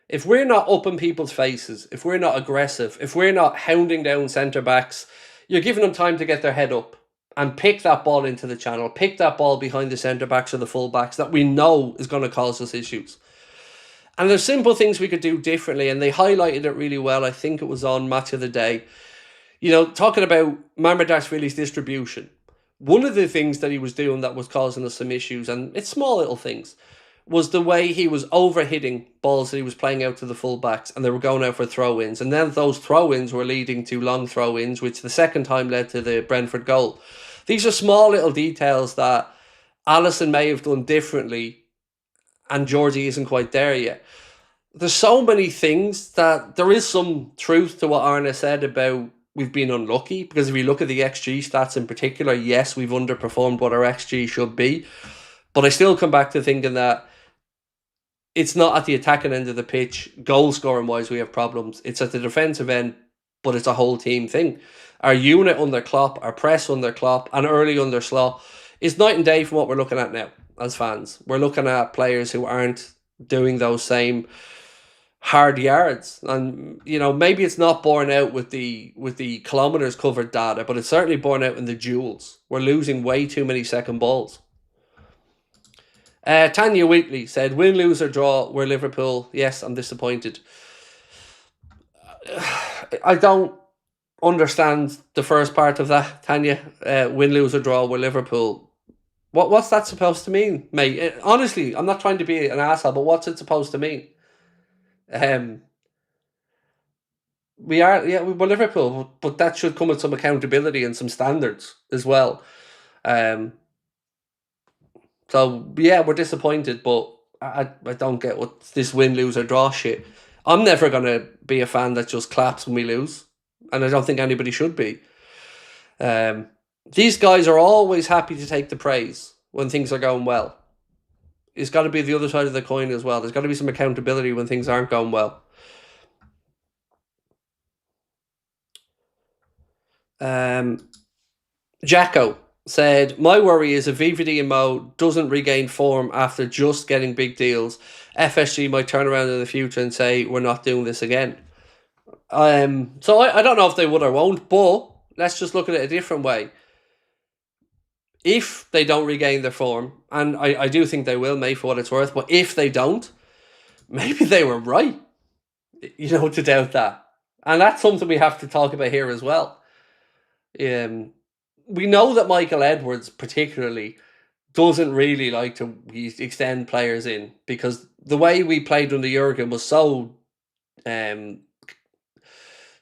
If we're not up in people's faces, if we're not aggressive, if we're not hounding down centre-backs, you're giving them time to get their head up and pick that ball into the channel, pick that ball behind the centre-backs or the full-backs that we know is going to cause us issues. And there's simple things we could do differently, and they highlighted it really well. I think it was on Match of the Day. You know, talking about Marmadashvili's distribution. One of the things that he was doing that was causing us some issues, and it's small little things, was the way he was overhitting balls that he was playing out to the full-backs, and they were going out for throw-ins. And then those throw-ins were leading to long throw-ins, which the second time led to the Brentford goal. These are small little details that Alisson may have done differently, and Georgie isn't quite there yet. There's so many things that there is some truth to what Arne said about we've been unlucky, because if you look at the XG stats in particular, yes, we've underperformed what our XG should be. But I still come back to thinking that it's not at the attacking end of the pitch, goal scoring wise, we have problems. It's at the defensive end, but it's a whole team thing. Our unit under Klopp, our press under Klopp, and early under Slot is night and day from what we're looking at now as fans. We're looking at players who aren't doing those same hard yards. And maybe it's not borne out with the kilometers covered data, but it's certainly borne out in the duels. We're losing way too many second balls. Tanya Wheatley said, win, lose or draw, we're Liverpool. Yes, I'm disappointed. I don't understand the first part of that, Tanya. Win, lose or draw, we're Liverpool. What's that supposed to mean, mate? Honestly, I'm not trying to be an asshole, but what's it supposed to mean? We're Liverpool, but that should come with some accountability and some standards as well. So yeah, we're disappointed, but I don't get what this win, lose or draw shit. I'm never gonna be a fan that just claps when we lose, and I don't think anybody should be. These guys are always happy to take the praise when things are going well. It's got to be the other side of the coin as well. There's got to be some accountability when things aren't going well. Jacko said, my worry is if VVD and Mo doesn't regain form after just getting big deals, FSG might turn around in the future and say, we're not doing this again. So I don't know if they would or won't, but let's just look at it a different way. If they don't regain their form, and I do think they will, mate, for what it's worth, but if they don't, maybe they were right, to doubt that. And that's something we have to talk about here as well. We know that Michael Edwards particularly doesn't really like to extend players in, because the way we played under Jurgen was so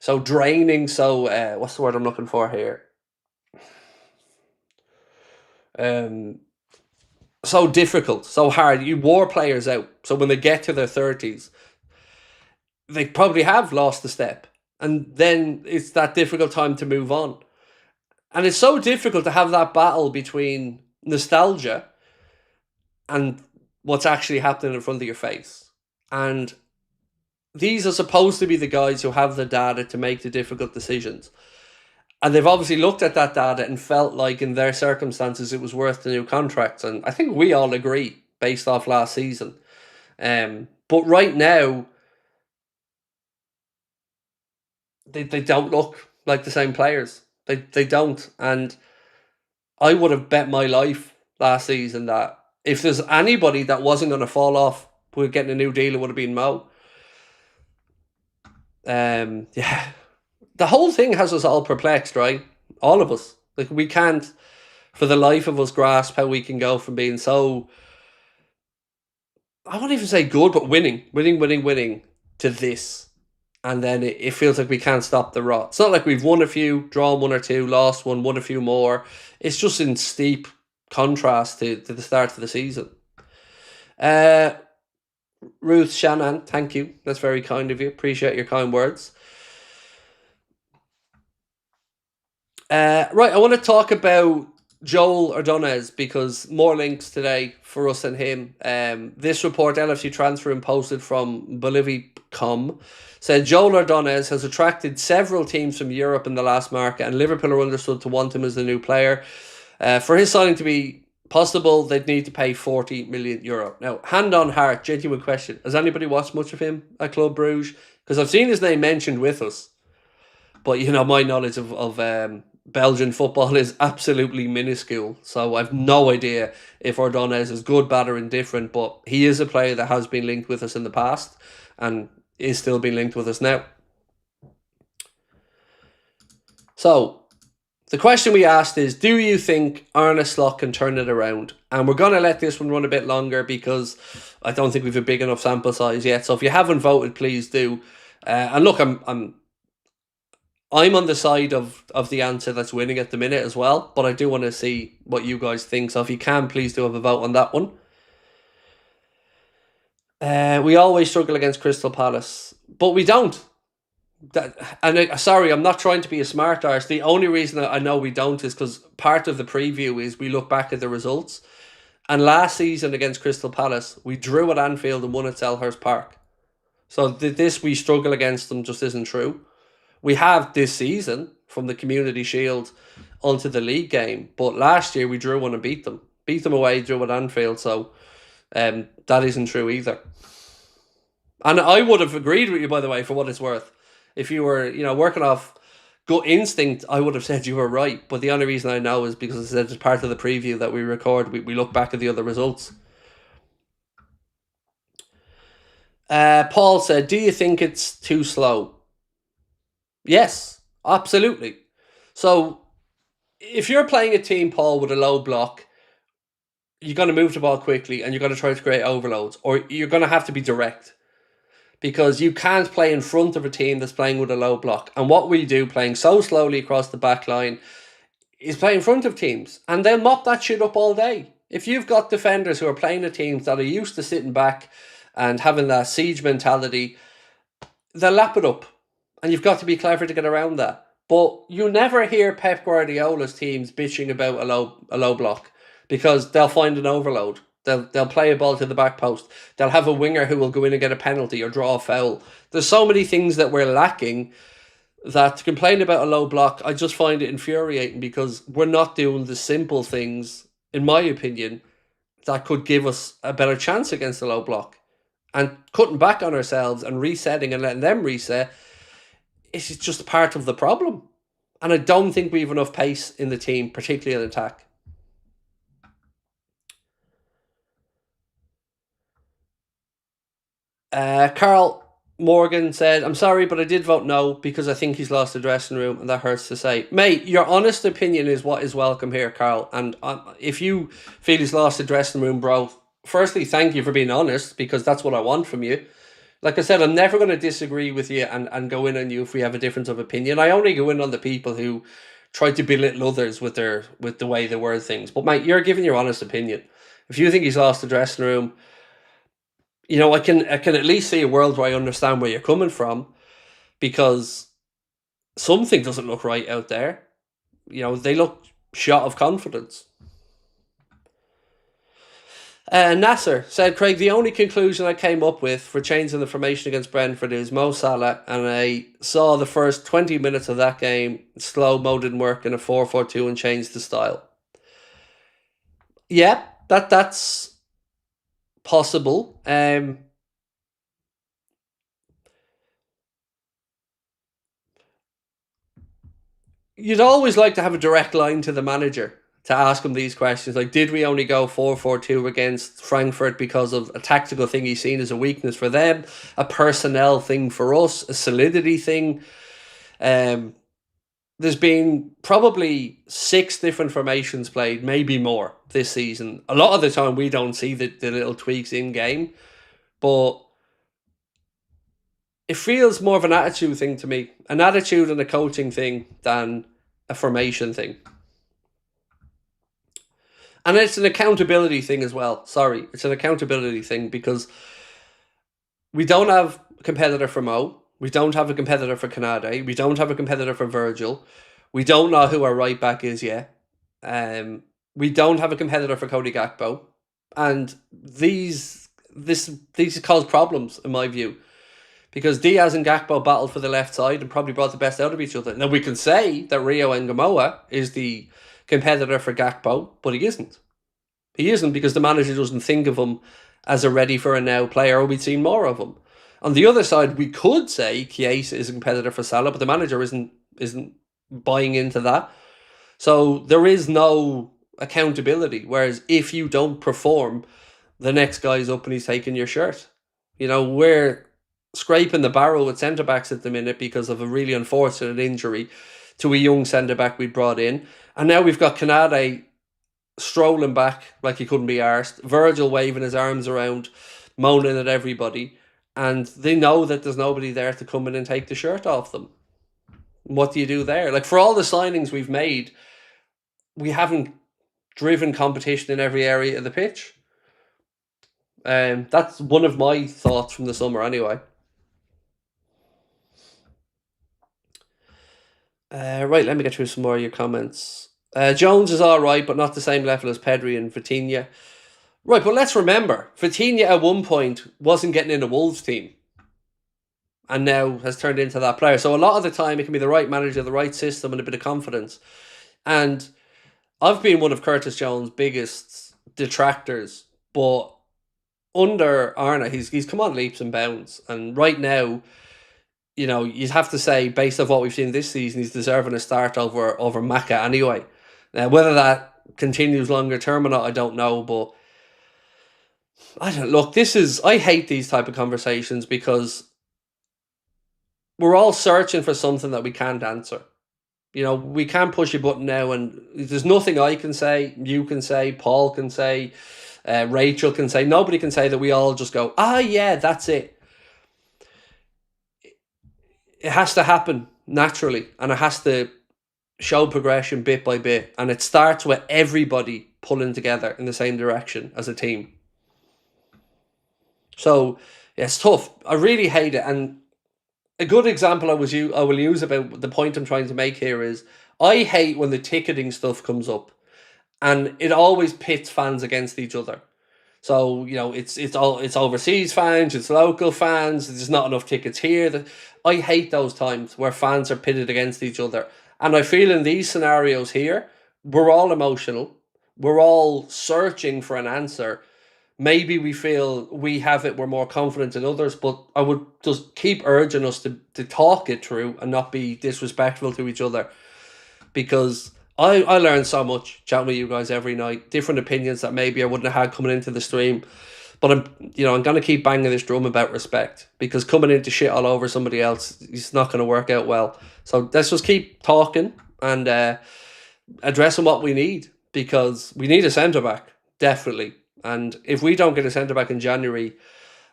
draining, so what's the word I'm looking for here? So difficult, so hard. You wore players out, so when they get to their 30s, they probably have lost a step, and then it's that difficult time to move on. And it's so difficult to have that battle between nostalgia and what's actually happening in front of your face. And these are supposed to be the guys who have the data to make the difficult decisions. And they've obviously looked at that data and felt like in their circumstances it was worth the new contracts. And I think we all agree based off last season. But right now, they don't look like the same players. They don't. And I would have bet my life last season that if there's anybody that wasn't going to fall off with getting a new deal, it would have been Mo. Yeah. The whole thing has us all perplexed, right? All of us. Like, we can't, for the life of us, grasp how we can go from being so, I won't even say good, but winning to this. And then it feels like we can't stop the rot. It's not like we've won a few, drawn one or two, lost one, won a few more. It's just in steep contrast to the start of the season. Ruth Shannon, thank you. That's very kind of you. Appreciate your kind words. Right, I want to talk about Joel Ordonez, because more links today for us and him. This report, LFC Transfer and posted from Bolivia.com, said Joel Ordonez has attracted several teams from Europe in the last market, and Liverpool are understood to want him as the new player. For his signing to be possible, they'd need to pay €40 million. Now, hand on heart, genuine question. Has anybody watched much of him at Club Brugge? Because I've seen his name mentioned with us. But, my knowledge of Belgian football is absolutely minuscule. So I've no idea if Ordonez is good, bad or indifferent. But he is a player that has been linked with us in the past and is still being linked with us now. So the question we asked is, do you think Arne Slot can turn it around? And we're going to let this one run a bit longer because I don't think we've a big enough sample size yet. So if you haven't voted, please do. And look, I'm on the side of the answer that's winning at the minute as well, but I do want to see what you guys think. So if you can, please do have a vote on that one. We always struggle against Crystal Palace, but we don't. Sorry, I'm not trying to be a smart arse. The only reason I know we don't is because part of the preview is we look back at the results. And last season against Crystal Palace, we drew at Anfield and won at Selhurst Park. So this we struggle against them just isn't true. We have this season from the Community Shield onto the league game, but last year we drew one and beat them. Beat them away, drew at Anfield, so that isn't true either. And I would have agreed with you, by the way, for what it's worth. If you were, working off gut instinct, I would have said you were right. But the only reason I know is because I said it's part of the preview that we record. We look back at the other results. Paul said, do you think it's too slow? Yes, absolutely. So if you're playing a team, Paul, with a low block, you're going to move the ball quickly and you're going to try to create overloads, or you're going to have to be direct, because you can't play in front of a team that's playing with a low block. And what we do, playing so slowly across the back line, is play in front of teams, and they'll mop that shit up all day. If you've got defenders who are playing the teams that are used to sitting back and having that siege mentality, they'll lap it up. And you've got to be clever to get around that. But you never hear Pep Guardiola's teams bitching about a low block, because they'll find an overload. They'll play a ball to the back post. They'll have a winger who will go in and get a penalty or draw a foul. There's so many things that we're lacking that to complain about a low block, I just find it infuriating, because we're not doing the simple things, in my opinion, that could give us a better chance against a low block. And cutting back on ourselves and resetting and letting them reset is just part of the problem. And I don't think we have enough pace in the team, particularly in attack. Carl Morgan said, I'm sorry, but I did vote no because I think he's lost the dressing room, and that hurts to say. Mate, your honest opinion is what is welcome here, Carl. And if you feel he's lost the dressing room, bro, firstly, thank you for being honest, because that's what I want from you. Like I said, I'm never going to disagree with you and go in on you if we have a difference of opinion. I only go in on the people who try to belittle others with the way they word things. But mate, you're giving your honest opinion. If you think he's lost the dressing room, I can at least see a world where I understand where you're coming from, because something doesn't look right out there. They look shot of confidence. Nasser said, Craig, the only conclusion I came up with for changing the formation against Brentford is Mo Salah, and I saw the first 20 minutes of that game, slow-mo didn't work in a 4-4-2 and changed the style. Yeah, that's possible. You'd always like to have a direct line to the manager to ask him these questions. Like, did we only go 4-4-2 against Frankfurt because of a tactical thing he's seen as a weakness for them, a personnel thing for us, a solidity thing? There's been probably 6 different formations played, maybe more, this season. A lot of the time we don't see the little tweaks in game, but it feels more of an attitude thing to me, an attitude and a coaching thing than a formation thing. And it's an accountability thing as well. Sorry, it's an accountability thing, because we don't have a competitor for Mo. We don't have a competitor for Canade. We don't have a competitor for Virgil. We don't know who our right back is yet. We don't have a competitor for Cody Gakpo. And these cause problems, in my view, because Diaz and Gakpo battled for the left side and probably brought the best out of each other. Now, we can say that Rio Ngamoa is the competitor for Gakpo, but he isn't. He isn't, because the manager doesn't think of him as a ready-for-a-now player, or we'd seen more of him. On the other side, we could say Chiesa is a competitor for Salah, but the manager isn't buying into that. So there is no accountability, whereas if you don't perform, the next guy's up and he's taking your shirt. We're scraping the barrel with centre-backs at the minute because of a really unfortunate injury to a young centre-back we brought in. And now we've got Canade strolling back like he couldn't be arsed, Virgil waving his arms around, moaning at everybody, and they know that there's nobody there to come in and take the shirt off them. What do you do there? Like, for all the signings we've made, we haven't driven competition in every area of the pitch. That's one of my thoughts from the summer anyway. Right, let me get through some more of your comments. Jones is alright, but not the same level as Pedri and Vitinha. Right, but let's remember, Vitinha at one point wasn't getting in a Wolves team, and now has turned into that player. So a lot of the time it can be the right manager, the right system, and a bit of confidence. And I've been one of Curtis Jones' biggest detractors, but under Arna, he's come on leaps and bounds, and right now, you know, you'd have to say based on what we've seen this season, he's deserving a start over Maka anyway. Now, whether that continues longer term or not, I don't know, but I don't look. I hate these type of conversations because we're all searching for something that we can't answer. You know, we can't push a button now, and there's nothing I can say, you can say, Paul can say, Rachel can say. Nobody can say that we all just go, yeah, that's it. It has to happen naturally, and it has to show progression bit by bit, and it starts with everybody pulling together in the same direction as a team. So yeah, it's tough. I really hate it, and a good example I will use about the point I'm trying to make here is I hate when the ticketing stuff comes up, and it always pits fans against each other. So, you know, it's overseas fans, it's local fans, there's not enough tickets here. I hate those times where fans are pitted against each other. And I feel in these scenarios here, we're all emotional. We're all searching for an answer. Maybe we feel we have it, we're more confident than others, but I would just keep urging us to talk it through and not be disrespectful to each other. Because I learn so much chatting with you guys every night, different opinions that maybe I wouldn't have had coming into the stream. But I'm going to keep banging this drum about respect, because coming in to shit all over somebody else is not going to work out well. So let's just keep talking and addressing what we need, because we need a centre-back, definitely. And if we don't get a centre-back in January,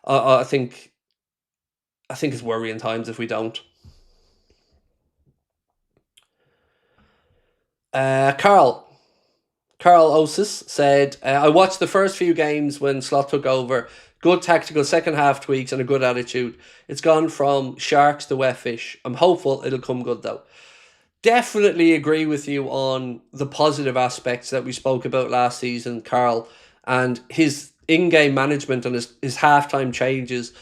I think it's worrying times if we don't. Carl Osis said, I watched the first few games when Slot took over. Good tactical second half tweaks and a good attitude. It's gone from sharks to wet fish. I'm hopeful it'll come good though. Definitely agree with you on the positive aspects that we spoke about last season, Carl, and his in-game management and his halftime changes.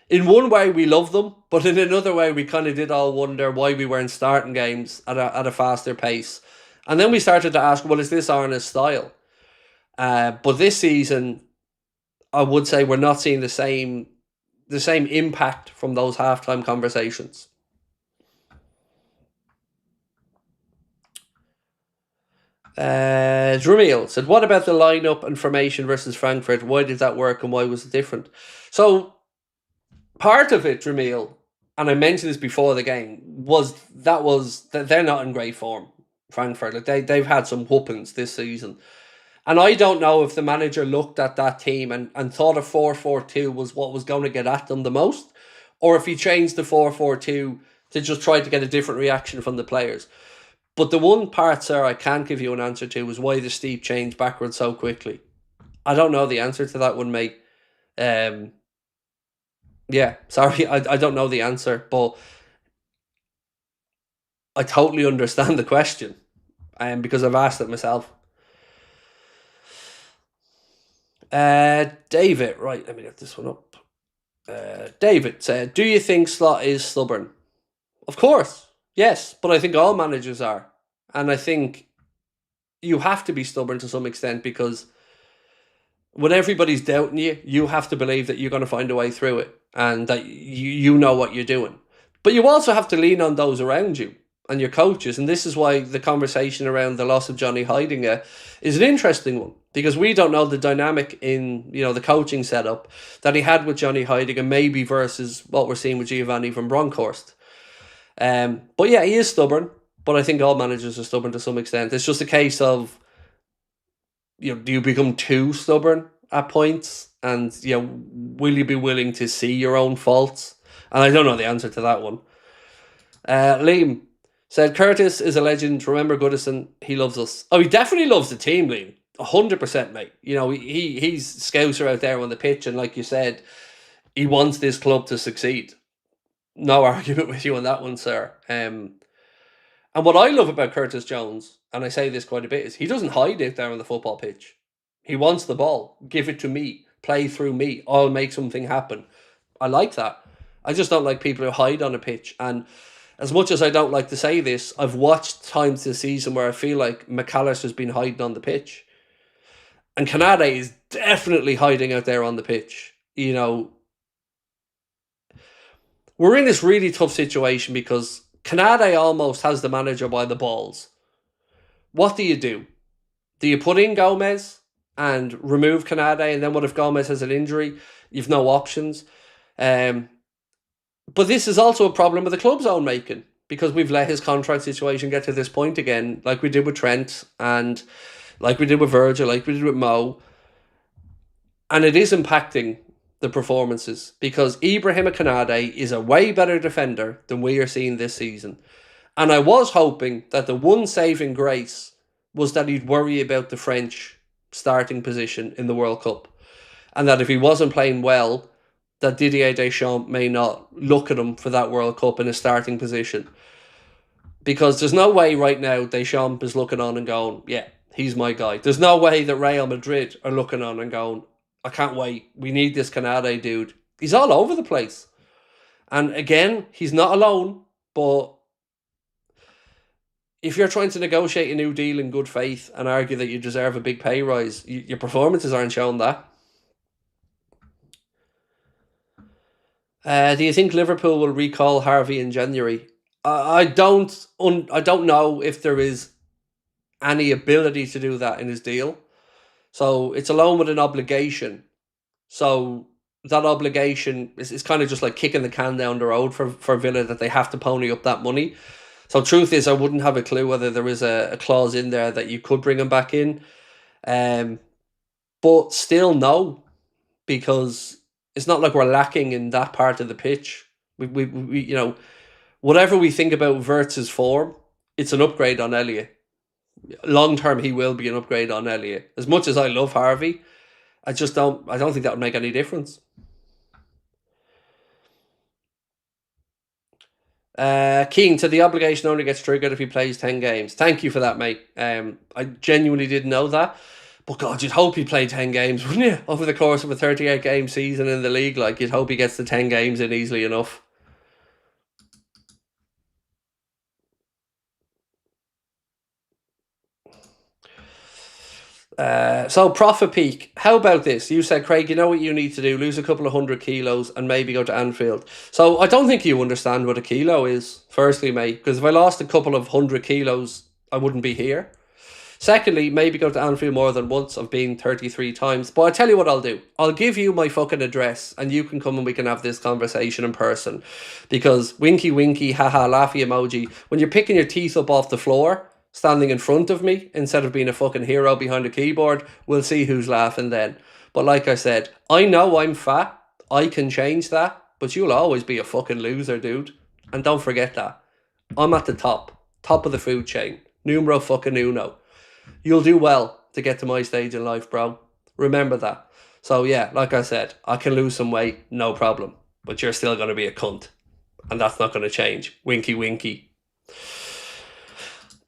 In one way, we love them, but in another way, we kind of did all wonder why we weren't starting games at a faster pace. And then we started to ask, well, is this Arna's style? But this season, I would say we're not seeing the same impact from those halftime conversations. Drumil said, what about the lineup and formation versus Frankfurt? Why did that work and why was it different? So part of it, Drumil, and I mentioned this before the game, was that they're not in great form. Frankfurt, like they've had some whoopings this season. And I don't know if the manager looked at that team and thought a 4-4-2 was what was going to get at them the most, or if he changed the 4-4-2 to just try to get a different reaction from the players. But the one part, sir, I can't give you an answer to was why the steep change backwards so quickly. I don't know the answer to that one, mate. Yeah, sorry, I don't know the answer, but I totally understand the question, because I've asked it myself. David, right, let me get this one up. David said, do you think Slot is stubborn? Of course, yes, but I think all managers are. And I think you have to be stubborn to some extent, because when everybody's doubting you, you have to believe that you're going to find a way through it and that you know what you're doing. But you also have to lean on those around you and your coaches. And this is why the conversation around the loss of Johnny Heidegger is an interesting one, because we don't know the dynamic in, the coaching setup that he had with Johnny Heidegger, maybe versus what we're seeing with Giovanni from Bronkhorst. But yeah, he is stubborn, but I think all managers are stubborn to some extent. It's just a case of, do you become too stubborn at points? And, will you be willing to see your own faults? And I don't know the answer to that one. Liam said, Curtis is a legend. Remember Goodison, he loves us. Oh, he definitely loves the team, Liam. 100%, mate. He's Scouser out there on the pitch, and like you said, he wants this club to succeed. No argument with you on that one, sir. And what I love about Curtis Jones, and I say this quite a bit, is he doesn't hide it there on the football pitch. He wants the ball. Give it to me. Play through me. I'll make something happen. I like that. I just don't like people who hide on a pitch. And as much as I don't like to say this, I've watched times this season where I feel like McAllister's been hiding on the pitch. And Canade is definitely hiding out there on the pitch. You know, we're in this really tough situation because Canade almost has the manager by the balls. What do? Do you put in Gomez and remove Canade? And then what if Gomez has an injury? You've no options. But this is also a problem with the club's own making, because we've let his contract situation get to this point again, like we did with Trent and like we did with Virgil, like we did with Mo. And it is impacting the performances, because Ibrahim Kanade is a way better defender than we are seeing this season. And I was hoping that the one saving grace was that he'd worry about the French starting position in the World Cup. And that if he wasn't playing well, that Didier Deschamps may not look at him for that World Cup in a starting position. Because there's no way right now Deschamps is looking on and going, yeah, he's my guy. There's no way that Real Madrid are looking on and going, I can't wait. We need this Canade dude. He's all over the place. And again, he's not alone, but if you're trying to negotiate a new deal in good faith and argue that you deserve a big pay rise, your performances aren't showing that. Do you think Liverpool will recall Harvey in January? I don't know if there is any ability to do that in his deal. So it's a loan with an obligation. So that obligation is kind of just like kicking the can down the road for Villa, that they have to pony up that money. So truth is, I wouldn't have a clue whether there is a clause in there that you could bring him back in. But still no, because it's not like we're lacking in that part of the pitch. We you know, whatever we think about Wirtz's form, it's an upgrade on Elliott. Long term, he will be an upgrade on Elliott. As much as I love Harvey, I don't think that would make any difference. Keane, so the obligation only gets triggered if he plays 10 games. Thank you for that, mate. I genuinely didn't know that. But God, you'd hope he played 10 games, wouldn't you? Over the course of a 38-game season in the league, like, you'd hope he gets the 10 games in easily enough. So Profit Peak, how about this? You said, Craig, you know what you need to do? Lose a couple of 100 kilos and maybe go to Anfield. So I don't think you understand what a kilo is, firstly, mate, because if I lost a couple of 100 kilos, I wouldn't be here. Secondly, maybe go to Anfield more than once. I've been 33 times. But I'll tell you what I'll do. I'll give you my fucking address and you can come and we can have this conversation in person. Because winky winky, haha, laughy emoji, when you're picking your teeth up off the floor, standing in front of me, instead of being a fucking hero behind a keyboard, we'll see who's laughing then. But like I said, I know I'm fat. I can change that. But you'll always be a fucking loser, dude. And don't forget that. I'm at the top. Top of the food chain. Numero fucking uno. You'll do well to get to my stage in life, bro. Remember that. So yeah, like I said, I can lose some weight, no problem. But you're still going to be a cunt. And that's not going to change. Winky winky.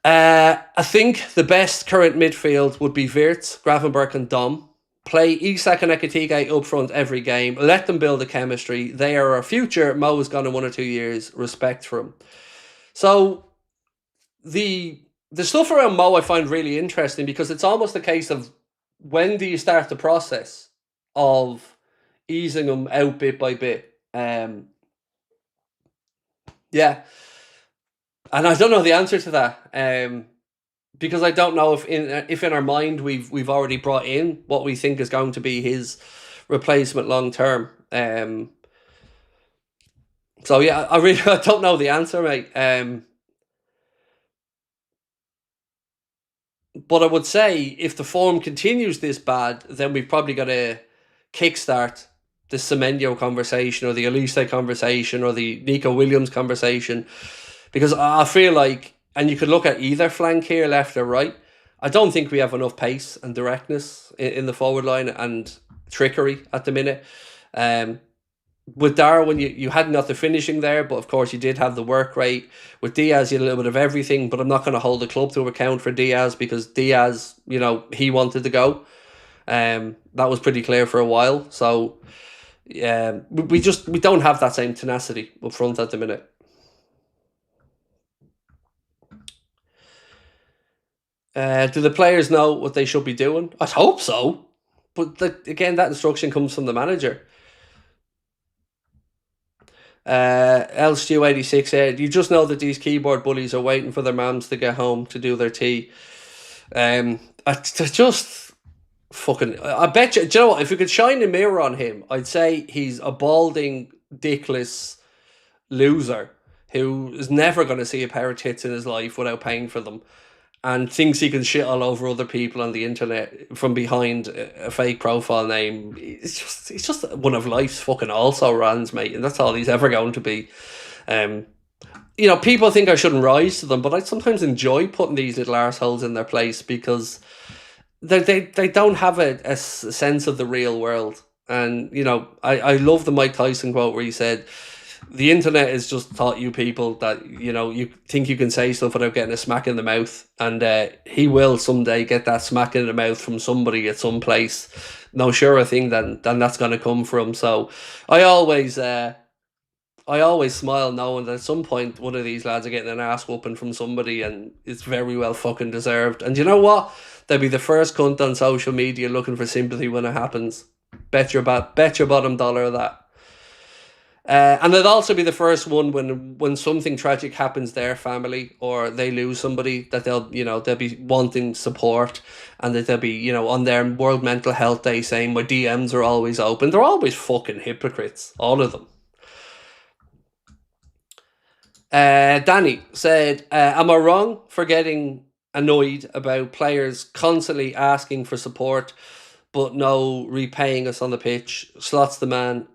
I think the best current midfield would be Wirtz, Gravenberch and Dom. Play ISAK and Ekitike up front every game. Let them build a chemistry. They are our future. Mo is gone in 1 or 2 years. Respect for him. So the stuff around Mo I find really interesting, because it's almost a case of, when do you start the process of easing him out bit by bit? Yeah. And I don't know the answer to that. Because I don't know if in our mind we've already brought in what we think is going to be his replacement long term. So yeah, I don't know the answer, mate. But I would say if the form continues this bad, then we've probably got to kickstart the Semenyo conversation, or the Elise conversation, or the Nico Williams conversation, because I feel like, and you could look at either flank here, left or right, I don't think we have enough pace and directness in the forward line, and trickery at the minute. With Darwin, you hadn't got the finishing there, but of course you did have the work rate. With Diaz, you had a little bit of everything, but I'm not going to hold the club to account for Diaz, because Diaz, he wanted to go. That was pretty clear for a while. So yeah, we don't have that same tenacity up front at the minute. Do the players know what they should be doing? I'd hope so. But again, that instruction comes from the manager. LStew86 said, you just know that these keyboard bullies are waiting for their mums to get home to do their tea. They're just fucking... I bet you... Do you know what? If you could shine a mirror on him, I'd say he's a balding, dickless loser who is never going to see a pair of tits in his life without paying for them, and thinks he can shit all over other people on the internet from behind a fake profile name. It's just one of life's fucking also-rans, mate, and that's all he's ever going to be. People think I shouldn't rise to them, but I sometimes enjoy putting these little arseholes in their place because they don't have a sense of the real world. And, I love the Mike Tyson quote where he said, the internet has just taught you people that, you think you can say stuff without getting a smack in the mouth. And he will someday get that smack in the mouth from somebody at some place. No surer thing than that's going to come from. So I always smile knowing that at some point one of these lads are getting an ass whooping from somebody, and it's very well fucking deserved. And you know what? They'll be the first cunt on social media looking for sympathy when it happens. Bet your bottom dollar of that. And they'd also be the first one when something tragic happens to their family or they lose somebody, that they'll be wanting support, and that they'll be, on their World Mental Health Day saying my DMs are always open. They're always fucking hypocrites, all of them. Danny said, am I wrong for getting annoyed about players constantly asking for support but no repaying us on the pitch? Slot's the man.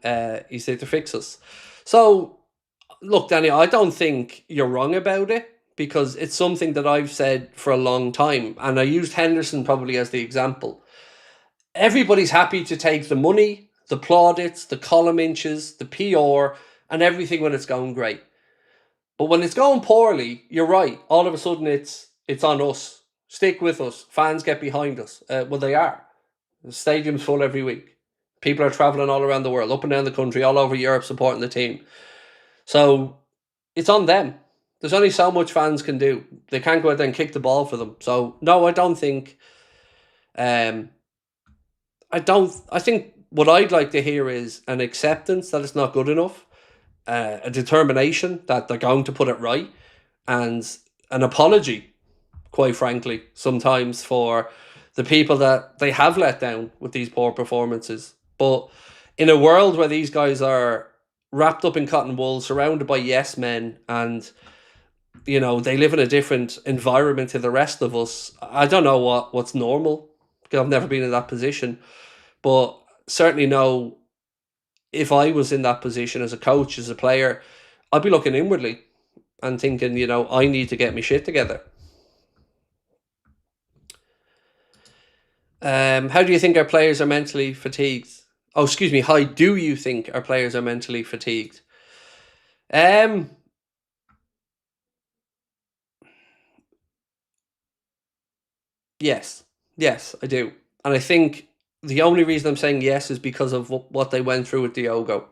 He's there to fix us. So, look, Danny, I don't think you're wrong about it, because it's something that I've said for a long time, and I used Henderson probably as the example. Everybody's happy to take the money, the plaudits, the column inches, the PR, and everything when it's going great. But when it's going poorly, you're right. All of a sudden, it's on us. Stick with us. Fans get behind us. Well, they are. The stadium's full every week. People are travelling all around the world, up and down the country, all over Europe, supporting the team. So it's on them. There's only so much fans can do. They can't go out there and kick the ball for them. So no, I don't think. I think what I'd like to hear is an acceptance that it's not good enough, a determination that they're going to put it right, and an apology, quite frankly, sometimes for the people that they have let down with these poor performances. But in a world where these guys are wrapped up in cotton wool, surrounded by yes men, and they live in a different environment to the rest of us, I don't know what's normal, because I've never been in that position, but certainly know if I was in that position as a coach, as a player, I'd be looking inwardly and thinking, I need to get my shit together. How do you think our players are mentally fatigued? Oh, excuse me. How do you think our players are mentally fatigued? Yes, I do. And I think the only reason I'm saying yes is because of what they went through with Diogo.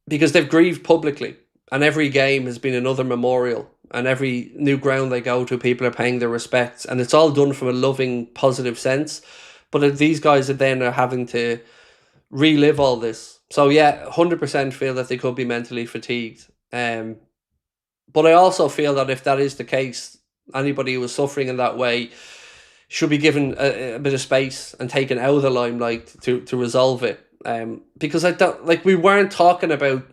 Because they've grieved publicly, and every game has been another memorial, and every new ground they go to, people are paying their respects, and it's all done from a loving, positive sense. But these guys are having to relive all this. So yeah, 100% feel that they could be mentally fatigued. But I also feel that if that is the case, anybody who is suffering in that way should be given a bit of space and taken out of the limelight to resolve it. Because we weren't talking about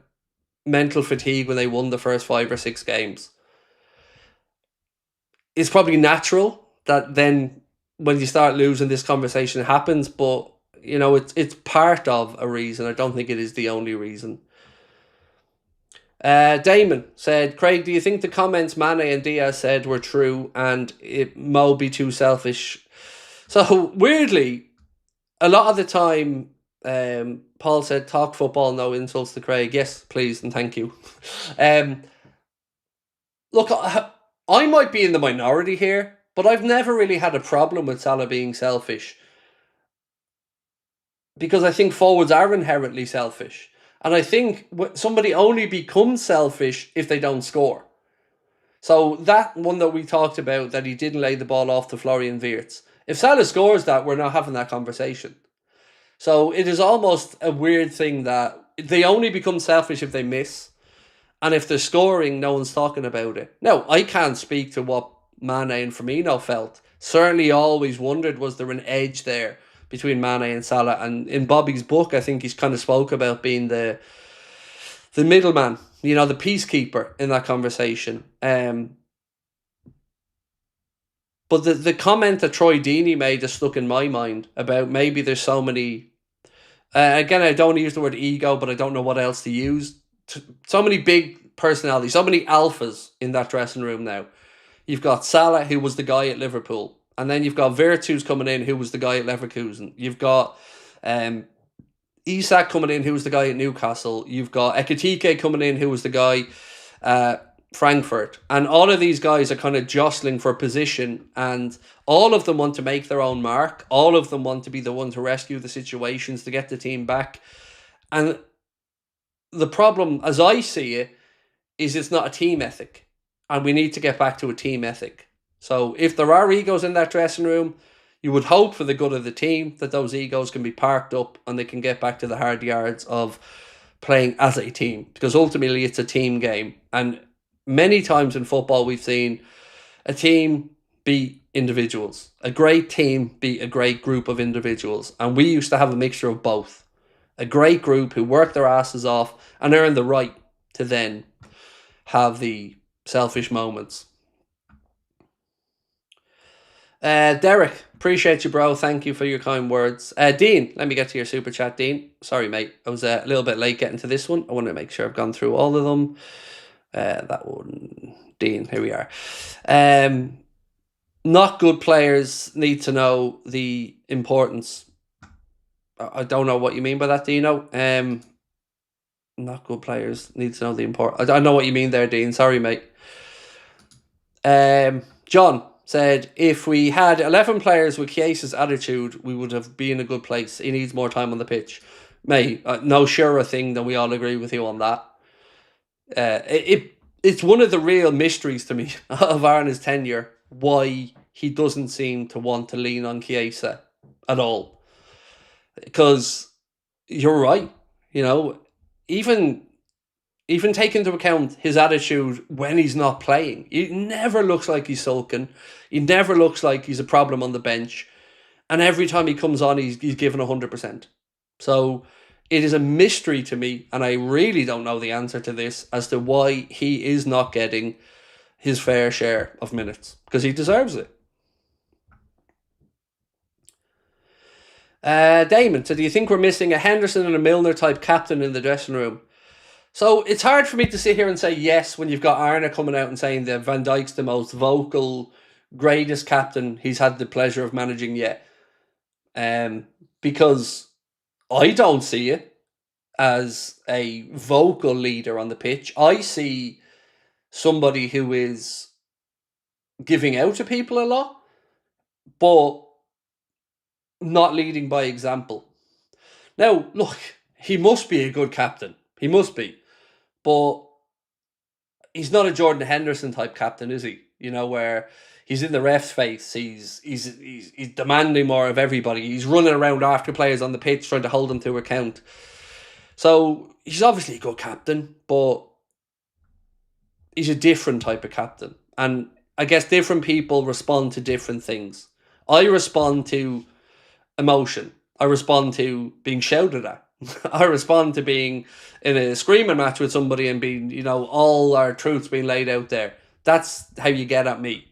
mental fatigue when they won the first 5 or 6 games. It's probably natural that then when you start losing, this conversation happens, but it's part of a reason. I don't think it is the only reason. Damon said, Craig, do you think the comments Mane and Diaz said were true, and it Mo be too selfish? So weirdly, a lot of the time, Paul said, talk football, no insults to Craig. Yes, please, and thank you. Look, I might be in the minority here, but I've never really had a problem with Salah being selfish, because I think forwards are inherently selfish. And I think somebody only becomes selfish if they don't score. So that one that we talked about, that he didn't lay the ball off to Florian Wirtz, if Salah scores that, we're not having that conversation. So it is almost a weird thing that they only become selfish if they miss. And if they're scoring, no one's talking about it. Now, I can't speak to what Mane and Firmino felt. Certainly always wondered, was there an edge there between Mane and Salah? And in Bobby's book, I think he's kind of spoke about being the middleman, the peacekeeper in that conversation. But the comment that Troy Deeney made has stuck in my mind about maybe there's so many... again, I don't use the word ego, but I don't know what else to use. So many big personalities, so many alphas in that dressing room now. You've got Salah, who was the guy at Liverpool. And then you've got Wirtz, who's coming in, who was the guy at Leverkusen. You've got ISAK coming in, who was the guy at Newcastle. You've got Ekitike coming in, who was the guy Frankfurt. And all of these guys are kind of jostling for position, and all of them want to make their own mark. All of them want to be the one to rescue the situations, to get the team back. And the problem, as I see it, is it's not a team ethic. And we need to get back to a team ethic. So if there are egos in that dressing room, you would hope for the good of the team that those egos can be parked up and they can get back to the hard yards of playing as a team. Because ultimately it's a team game. And many times in football we've seen a team beat individuals. A great team beat a great group of individuals. And we used to have a mixture of both. A great group who worked their asses off and earned the right to then have the selfish moments. Derek, appreciate you, bro. Thank you for your kind words. Dean, let me get to your super chat, Dean. Sorry, mate. I was a little bit late getting to this one. I want to make sure I've gone through all of them. That one, Dean, here we are. Not good players need to know the importance. I don't know what you mean by that, Dino. Not good players need to know the importance. I know what you mean there, Dean. Sorry, mate. John said, if we had 11 players with Chiesa's attitude, we would have been in a good place. He needs more time on the pitch. Mate, no surer thing than we all agree with you on that. It's one of the real mysteries to me of Arna's tenure, why he doesn't seem to want to lean on Chiesa at all. Because you're right, even take into account his attitude when he's not playing. He never looks like he's sulking. He never looks like he's a problem on the bench. And every time he comes on, he's given 100%. So it is a mystery to me, and I really don't know the answer to this, as to why he is not getting his fair share of minutes. Because he deserves it. Damon, so do you think we're missing a Henderson and a Milner type captain in the dressing room? So it's hard for me to sit here and say yes when you've got Arna coming out and saying that Van Dijk's the most vocal, greatest captain he's had the pleasure of managing yet. Because I don't see it as a vocal leader on the pitch. I see somebody who is giving out to people a lot, but not leading by example. Now, look, he must be a good captain. He must be. But he's not a Jordan Henderson type captain, is he? Where he's in the ref's face. He's demanding more of everybody. He's running around after players on the pitch trying to hold them to account. So he's obviously a good captain, but he's a different type of captain. And I guess different people respond to different things. I respond to emotion. I respond to being shouted at. I respond to being in a screaming match with somebody and being, all our truths being laid out there. That's how you get at me.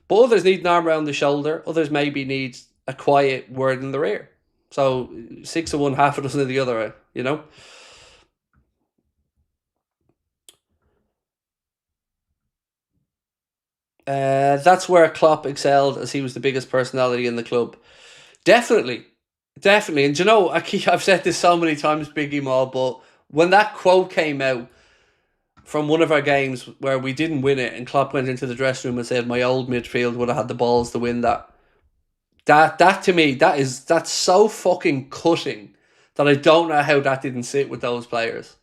But others need an arm around the shoulder. Others maybe need a quiet word in their ear. So 6 of one, half a dozen of the other, That's where Klopp excelled, as he was the biggest personality in the club. Definitely. And I've said this so many times, Biggie Maul, but when that quote came out from one of our games where we didn't win it and Klopp went into the dressing room and said, my old midfield would have had the balls to win that. That to me, that's so fucking cutting that I don't know how that didn't sit with those players.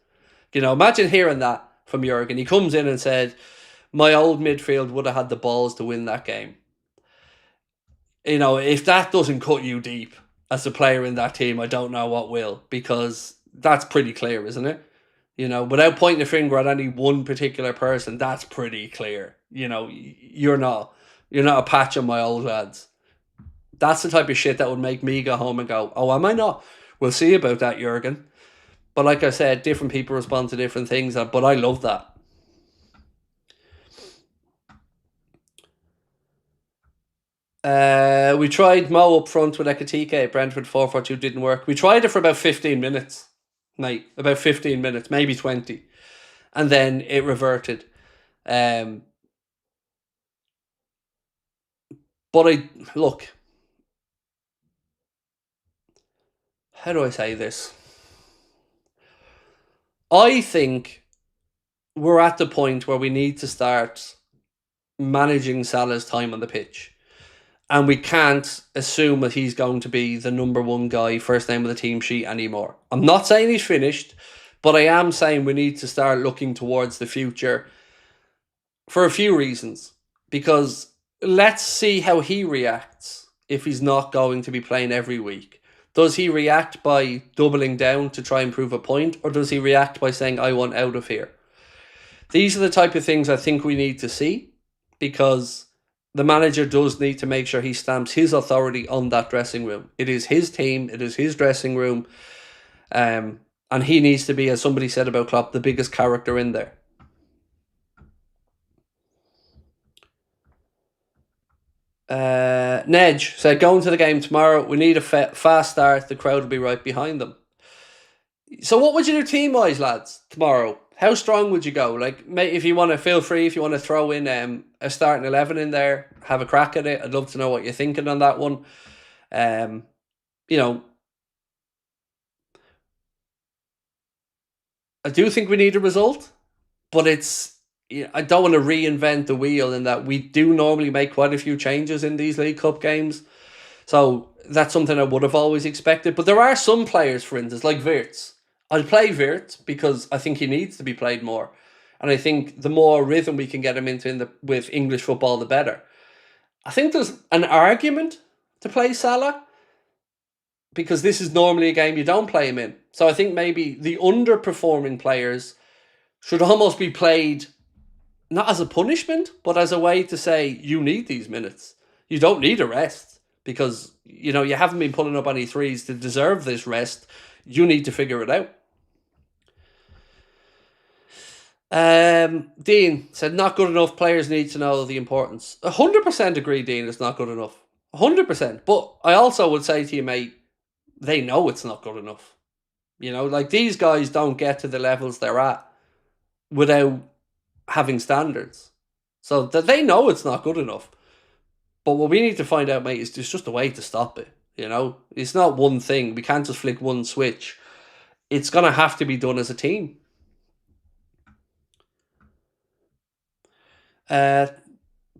Imagine hearing that from Jurgen. He comes in and said, my old midfield would have had the balls to win that game. If that doesn't cut you deep as a player in that team, I don't know what will, because that's pretty clear, isn't it? Without pointing a finger at any one particular person, that's pretty clear. You're not a patch on my old lads. That's the type of shit that would make me go home and go, oh, am I not? We'll see about that, Jurgen. But like I said, different people respond to different things, but I love that. We tried Mo up front with Ekatike at Brentford 4-4-2, didn't work. We tried it for about 15 minutes, mate. About 15 minutes, maybe 20. And then it reverted. But look, how do I say this? I think we're at the point where we need to start managing Salah's time on the pitch. And we can't assume that he's going to be the number one guy, first name of the team sheet anymore. I'm not saying he's finished, but I am saying we need to start looking towards the future for a few reasons. Because let's see how he reacts if he's not going to be playing every week. Does he react by doubling down to try and prove a point, or does he react by saying, I want out of here? These are the type of things I think we need to see, because the manager does need to make sure he stamps his authority on that dressing room. It is his team, it is his dressing room, and he needs to be, as somebody said about Klopp, the biggest character in there. Nedge said, going to the game tomorrow, we need a fast start, the crowd will be right behind them. So what would you do team-wise, lads, tomorrow? How strong would you go? Like, if you want to, feel free, if you want to throw in a starting 11 in there, have a crack at it. I'd love to know what you're thinking on that one. I do think we need a result, but I don't want to reinvent the wheel in that we do normally make quite a few changes in these League Cup games. So that's something I would have always expected. But there are some players, for instance, like Wirtz. I'll play Wirtz because I think he needs to be played more. And I think the more rhythm we can get him into with English football, the better. I think there's an argument to play Salah, because this is normally a game you don't play him in. So I think maybe the underperforming players should almost be played not as a punishment, but as a way to say, you need these minutes. You don't need a rest, because you haven't been pulling up any threes to deserve this rest. You need to figure it out. Dean said, not good enough. Players need to know the importance. 100% agree, Dean, it's not good enough. 100%. But I also would say to you, mate, they know it's not good enough. Like, these guys don't get to the levels they're at without having standards. So that they know it's not good enough. But what we need to find out, mate, is there's just a way to stop it. It's not one thing. We can't just flick one switch. It's going to have to be done as a team.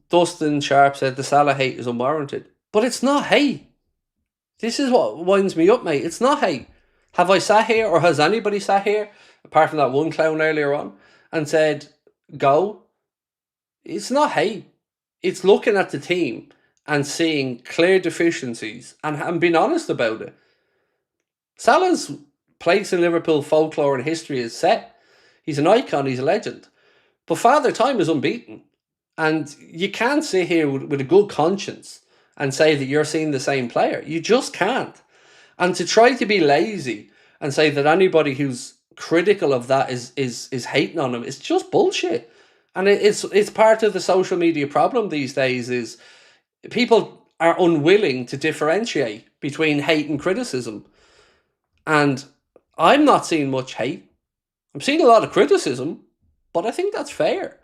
Dustin Sharp said the Salah hate is unwarranted. But it's not hate. This is what winds me up, mate. It's not hate. Have I sat here, or has anybody sat here, apart from that one clown earlier on, and said, go? It's not hate. It's looking at the team and seeing clear deficiencies and being honest about it. Salah's place in Liverpool folklore and history is set. He's an icon, he's a legend. But Father Time is unbeaten. And you can't sit here with a good conscience and say that you're seeing the same player. You just can't. And to try to be lazy and say that anybody who's critical of that is hating on him, it's just bullshit. And it's part of the social media problem these days, is people are unwilling to differentiate between hate and criticism. And I'm not seeing much hate. I'm seeing a lot of criticism, but I think that's fair.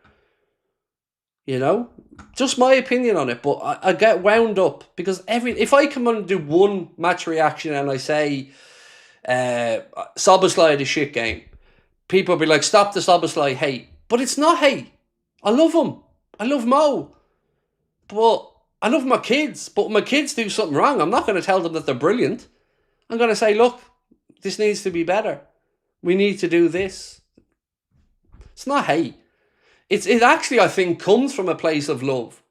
Just my opinion on it. But I get wound up because if I come on and do one match reaction and I say Szoboszlai had a shit game, people will be like, stop the Szoboszlai hate. But it's not hate. I love him. I love Mo. But I love my kids. But when my kids do something wrong, I'm not going to tell them that they're brilliant. I'm going to say, look, this needs to be better. We need to do this. It's not hate. it actually, I think, comes from a place of love,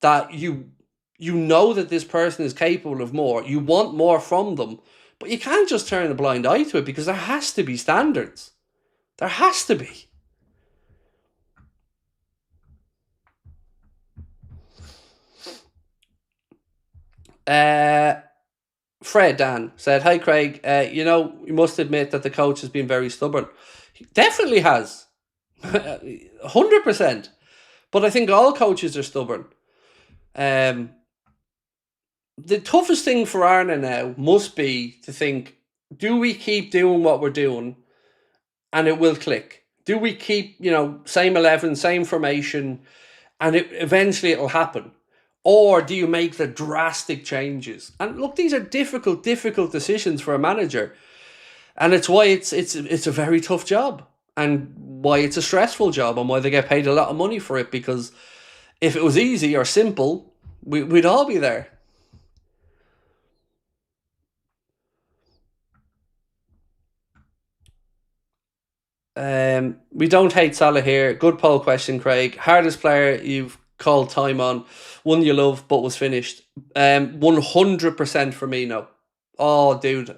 that you know that this person is capable of more. You want more from them, but you can't just turn a blind eye to it, because there has to be standards. There has to be. Fred Dan said, "Hi Craig, you must admit that the coach has been very stubborn." He definitely has, 100%. But I think all coaches are stubborn. The toughest thing for Arna now must be to think, do we keep doing what we're doing and it will click? Do we keep, same 11, same formation, and eventually it'll happen? Or do you make the drastic changes? And look, these are difficult decisions for a manager. And it's why it's a very tough job, and why it's a stressful job, and why they get paid a lot of money for it, because if it was easy or simple, we'd all be there. We don't hate Salah here. Good poll question, Craig. Hardest player you've called time on. One you love but was finished. 100% Firmino. Oh, dude,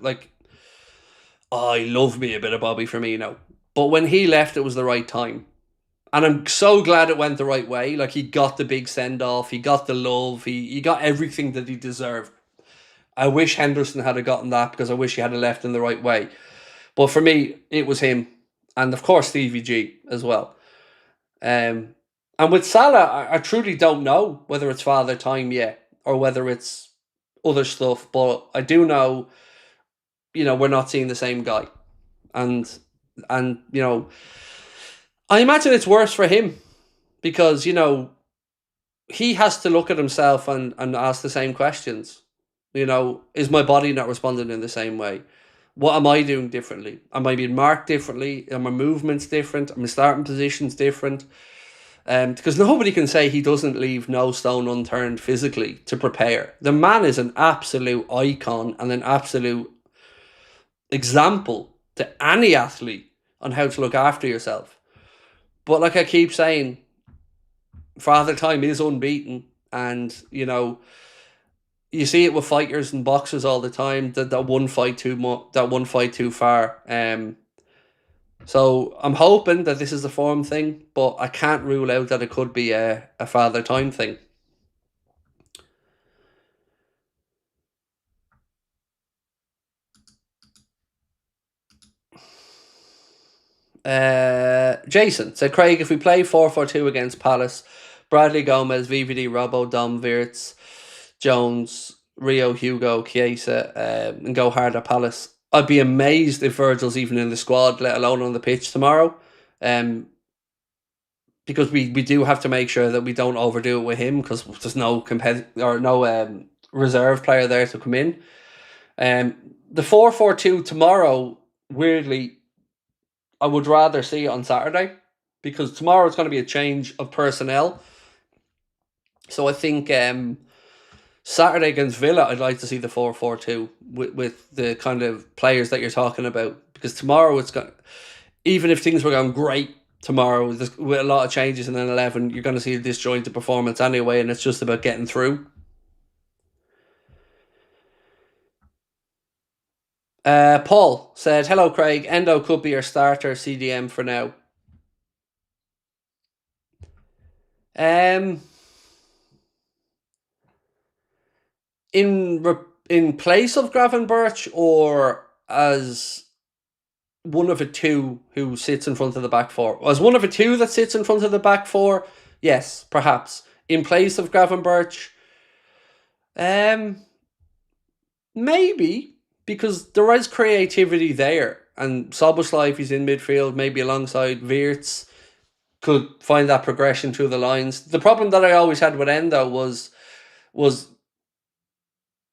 I love me a bit of Bobby Firmino. But when he left, it was the right time. And I'm so glad it went the right way. Like, he got the big send-off. He got the love. He got everything that he deserved. I wish Henderson had gotten that, because I wish he had left in the right way. But for me, it was him. And of course, Stevie G as well. And with Salah, I truly don't know whether it's father time yet, or whether it's other stuff. But I do know, we're not seeing the same guy. And I imagine it's worse for him, because, he has to look at himself and ask the same questions. Is my body not responding in the same way? What am I doing differently? Am I being marked differently? Are my movements different? Are my starting positions different? Because nobody can say he doesn't leave no stone unturned physically to prepare. The man is an absolute icon and an absolute example to any athlete on how to look after yourself. But like I keep saying, Father Time is unbeaten, and you see it with fighters and boxers all the time, that one fight too much, that one fight too far. So I'm hoping that this is a form thing, but I can't rule out that it could be a Father Time thing. Jason said, Craig, if we play 4-4-2 against Palace, Bradley Gomez, VVD, Robbo, Dom, Wirtz, Jones, Rio, Hugo, Chiesa, and go hard at Palace, I'd be amazed if Virgil's even in the squad, let alone on the pitch tomorrow. Because we do have to make sure that we don't overdo it with him, because there's no reserve player there to come in. The 4-4-2 tomorrow, weirdly, I would rather see it on Saturday, because tomorrow it's going to be a change of personnel. So I think Saturday against Villa, I'd like to see the 4-4-2 with the kind of players that you're talking about, because tomorrow even if things were going great tomorrow with a lot of changes in an 11, you're going to see a disjointed performance anyway, and it's just about getting through. Paul said, hello Craig, Endo could be your starter CDM for now. In place of Gravenberch, or as one of the two who sits in front of the back four? As one of the two that sits in front of the back four, yes, perhaps. In place of Gravenberch, maybe, because there is creativity there, and Szoboszlai, he's in midfield, maybe alongside Wirtz, could find that progression through the lines. The problem that I always had with Endo was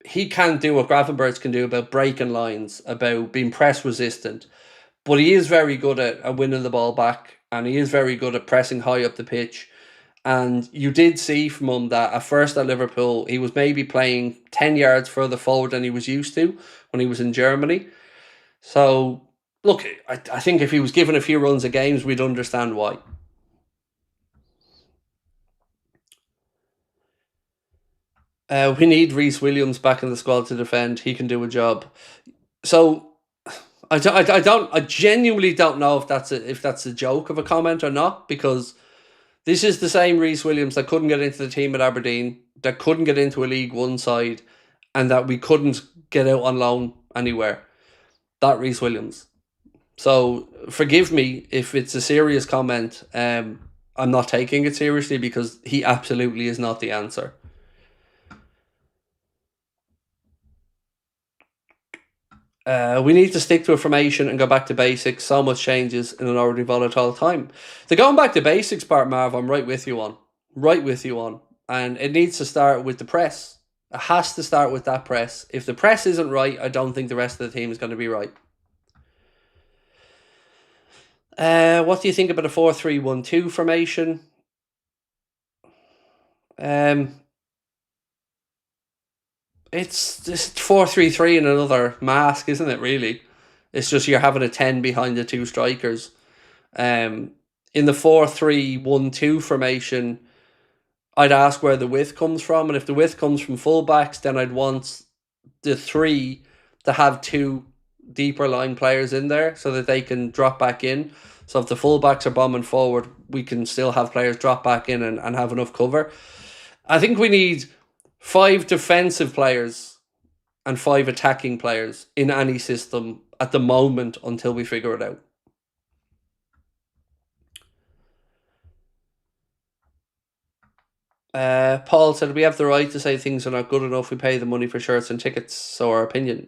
he can't do what Gravenberch can do about breaking lines, about being press resistant. But he is very good at winning the ball back, and he is very good at pressing high up the pitch. And you did see from him that at first at Liverpool, he was maybe playing 10 yards further forward than he was used to when he was in Germany. So, look, I think if he was given a few runs of games, we'd understand why. We need Reece Williams back in the squad to defend. He can do a job. So I genuinely don't know if that's a joke of a comment or not, because this is the same Reece Williams that couldn't get into the team at Aberdeen, that couldn't get into a League One side, and that we couldn't get out on loan anywhere. That Reece Williams. So forgive me if it's a serious comment. I'm not taking it seriously, because he absolutely is not the answer. We need to stick to a formation and go back to basics. So much changes in an already volatile time. The going back to basics part, Marv, I'm right with you on. Right with you on. And it needs to start with the press. It has to start with that press. If the press isn't right, I don't think the rest of the team is going to be right. What do you think about a 4-3-1-2 formation? It's just 4-3-3 in another mask, isn't it, really? It's just you're having a 10 behind the two strikers. In the 4-3-1-2 formation, I'd ask where the width comes from. And if the width comes from fullbacks, then I'd want the three to have two deeper line players in there so that they can drop back in. So if the fullbacks are bombing forward, we can still have players drop back in and have enough cover. I think we need 5 defensive players and 5 attacking players in any system at the moment until we figure it out. Paul said, we have the right to say things are not good enough. We pay the money for shirts and tickets, so our opinion.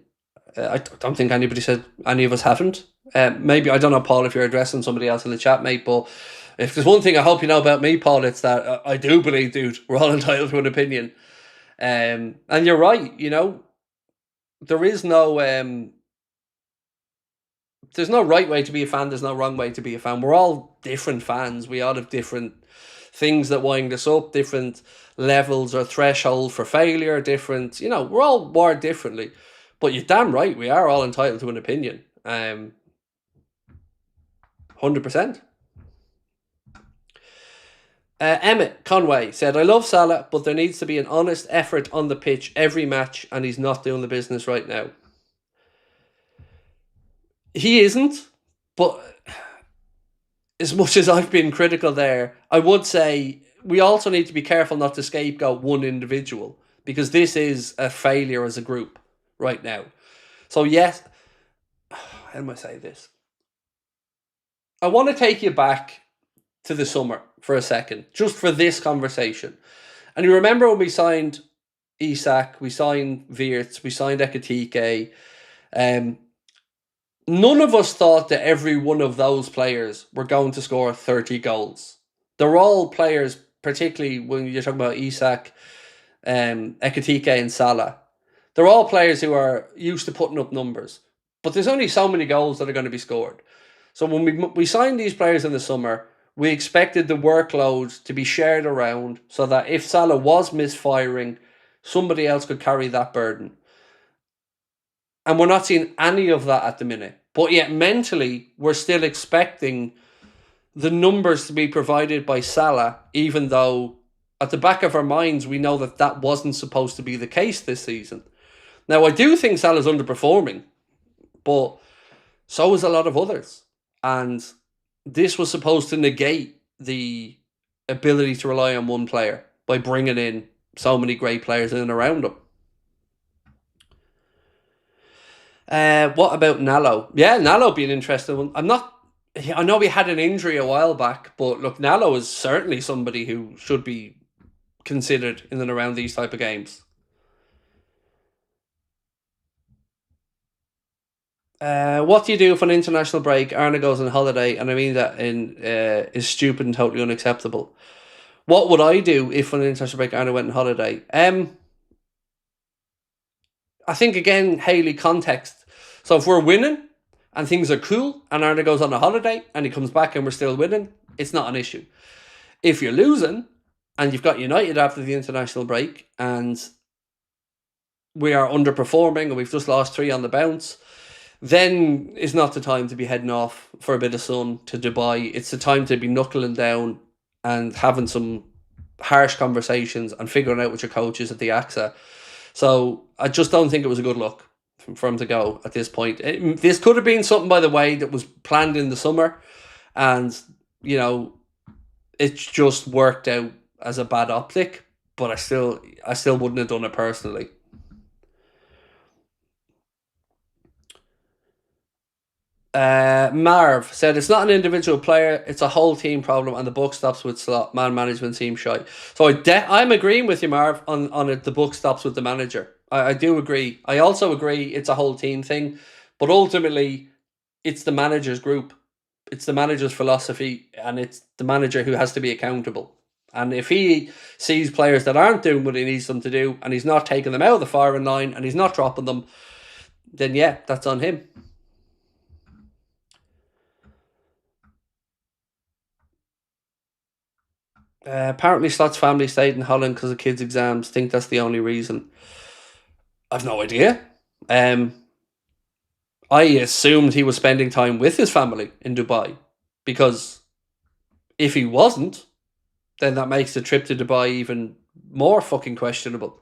I don't think anybody said any of us haven't. Maybe, I don't know, Paul, if you're addressing somebody else in the chat, mate, but if there's one thing I hope you know about me, Paul, it's that I do believe, dude, we're all entitled to an opinion. And you're right, you know, there is no there's no right way to be a fan, there's no wrong way to be a fan. We're all different fans. We all have different things that wind us up, different levels or threshold for failure, different, you know, we're all wired differently. But you're damn right, we are all entitled to an opinion. 100%. Emmett Conway said, I love Salah, but there needs to be an honest effort on the pitch every match, and he's not doing the business right now. He isn't, but as much as I've been critical there, I would say we also need to be careful not to scapegoat one individual, because this is a failure as a group right now. So yes, how do I say this? I want to take you back to the summer for a second, just for this conversation. And you remember when we signed ISAK, we signed Wirtz, we signed Ekitike. None of us thought that every one of those players were going to score 30 goals. They're all players, particularly when you're talking about ISAK, Ekitike and Salah. They're all players who are used to putting up numbers. But there's only so many goals that are going to be scored. So when we signed these players in the summer, we expected the workload to be shared around so that if Salah was misfiring, somebody else could carry that burden. And we're not seeing any of that at the minute. But yet mentally, we're still expecting the numbers to be provided by Salah, even though at the back of our minds, we know that that wasn't supposed to be the case this season. Now, I do think Salah's underperforming, but so is a lot of others. And this was supposed to negate the ability to rely on one player by bringing in so many great players in and around him. What about Nallo? Yeah, Nallo being interesting. I know he had an injury a while back, but look, Nallo is certainly somebody who should be considered in and around these type of games. What do you do for an international break? Arne goes on holiday, and I mean that is stupid and totally unacceptable. What would I do if on an international break Arne went on holiday? I think, again, Haley, context. So if we're winning and things are cool and Arne goes on a holiday and he comes back and we're still winning, it's not an issue. If you're losing and you've got United after the international break and we are underperforming and we've just lost 3 on the bounce, then it's not the time to be heading off for a bit of sun to Dubai. It's the time to be knuckling down and having some harsh conversations and figuring out with your coaches at the AXA. So I just don't think it was a good look for him to go at this point. This could have been something, by the way, that was planned in the summer, and it just worked out as a bad optic. But I still wouldn't have done it personally. Marv said it's not an individual player, it's a whole team problem, and the book stops with slot man management team shy. So I'm agreeing with you, Marv, on it. The book stops with the manager. I do agree. I also agree it's a whole team thing, but ultimately it's the manager's group, it's the manager's philosophy, and it's the manager who has to be accountable. And if he sees players that aren't doing what he needs them to do, and he's not taking them out of the firing line, and he's not dropping them, then yeah, that's on him. Apparently, Slot's family stayed in Holland because of kids' exams. Think that's the only reason. I've no idea. I assumed he was spending time with his family in Dubai, because if he wasn't, then that makes the trip to Dubai even more fucking questionable.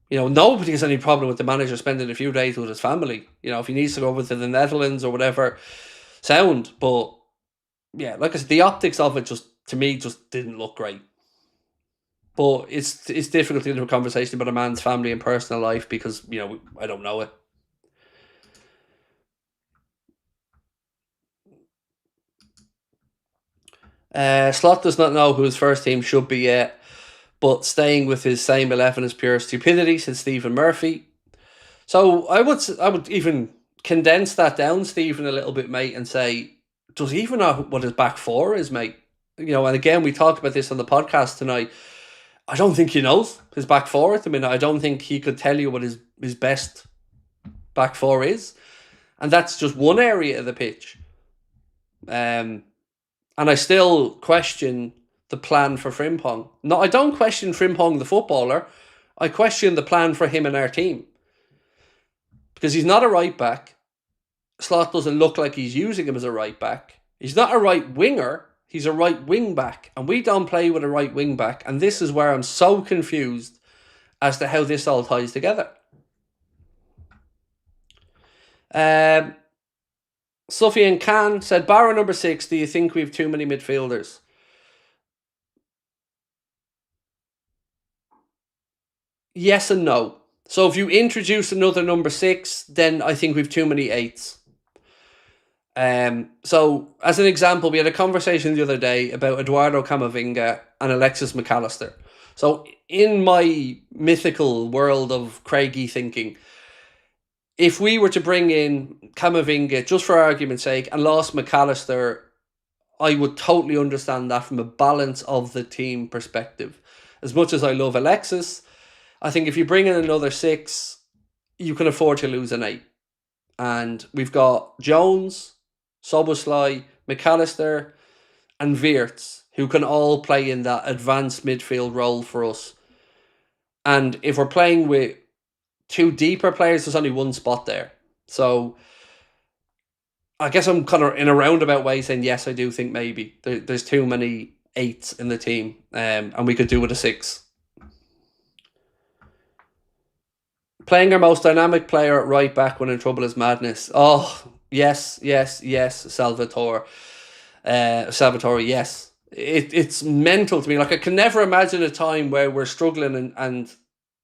Nobody has any problem with the manager spending a few days with his family. If he needs to go over to the Netherlands or whatever, sound. But yeah, like I said, the optics of it to me just didn't look great. But it's difficult to get into a conversation about a man's family and personal life because, I don't know it. Slot does not know who his first team should be yet, but staying with his same 11 is pure stupidity, said Stephen Murphy. So I would even condense that down, Stephen, a little bit, mate, and say, does he even know what his back four is, mate? And again, we talked about this on the podcast tonight. I don't think he knows his back four at the minute. I don't think he could tell you what his best back four is. And that's just one area of the pitch. And I still question the plan for Frimpong. No, I don't question Frimpong the footballer. I question the plan for him and our team. Because he's not a right back. Slot doesn't look like he's using him as a right back. He's not a right winger. He's a right wing back. And we don't play with a right wing back. And this is where I'm so confused as to how this all ties together. Sufyan Khan said, Barrow number 6, do you think we have too many midfielders? Yes and no. So if you introduce another number 6, then I think we've too many 8s. So as an example, we had a conversation the other day about Eduardo Camavinga and Alexis McAllister. So in my mythical world of Craigie thinking, if we were to bring in Camavinga, just for argument's sake, and lost McAllister, I would totally understand that from a balance of the team perspective. As much as I love Alexis, I think if you bring in another 6, you can afford to lose an 8. And we've got Jones, Szoboszlai, McAllister, and Wirtz, who can all play in that advanced midfield role for us. And if we're playing with 2 deeper players, there's only one spot there. So I guess I'm kind of in a roundabout way saying yes, I do think maybe there's too many 8s in the team, and we could do with a 6. Playing our most dynamic player at right back when in trouble is madness. Oh, yes, Salvatore. Yes. It's mental to me. Like, I can never imagine a time where we're struggling and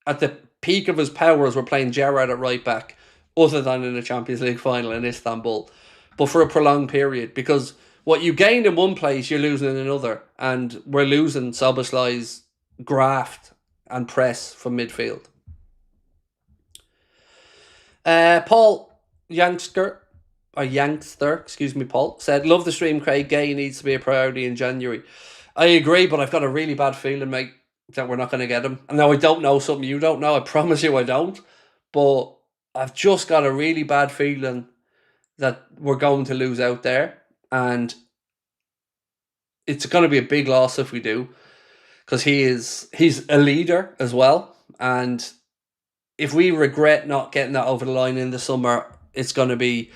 at the peak of his powers we're playing Gerrard at right back, other than in a Champions League final in Istanbul, but for a prolonged period, because what you gained in one place you're losing in another, and we're losing Szoboszlai's graft and press from midfield. Paul Yankster, Paul, said, love the stream, Craig. Gay needs to be a priority in January. I agree, but I've got a really bad feeling, mate, that we're not going to get him. And now I don't know something you don't know. I promise you I don't. But I've just got a really bad feeling that we're going to lose out there. And it's going to be a big loss if we do. Because he's a leader as well. And if we regret not getting that over the line in the summer, it's going to be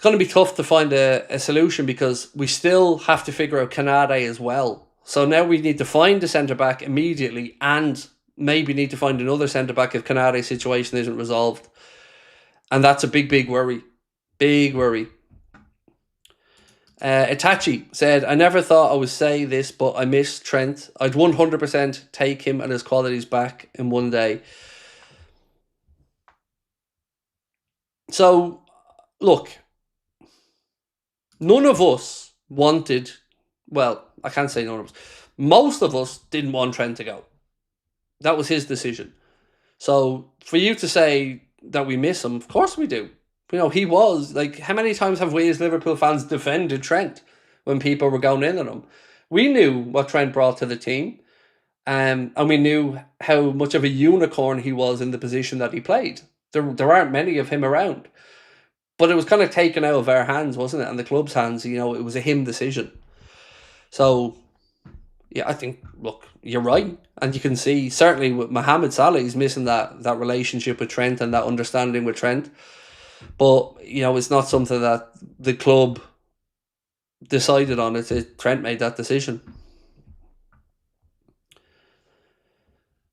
tough to find a solution, because we still have to figure out Canade as well. So now we need to find a centre-back immediately and maybe need to find another centre-back if Canade's situation isn't resolved. And that's a big, big worry. Big worry. Itachi said, I never thought I would say this, but I miss Trent. I'd 100% take him and his qualities back in one day. So, look, none of us wanted, well, I can't say none of us. Most of us didn't want Trent to go. That was his decision. So, for you to say that we miss him, of course we do. You know, he was, like, how many times have we as Liverpool fans defended Trent when people were going in on him? We knew what Trent brought to the team, and we knew how much of a unicorn he was in the position that he played. There aren't many of him around. But it was kind of taken out of our hands, wasn't it? And the club's hands, you know, it was a him decision. So, yeah, I think, look, you're right. And you can see, certainly with Mohamed Salah, he's missing that relationship with Trent and that understanding with Trent. But, you know, it's not something that the club decided on. Trent made that decision.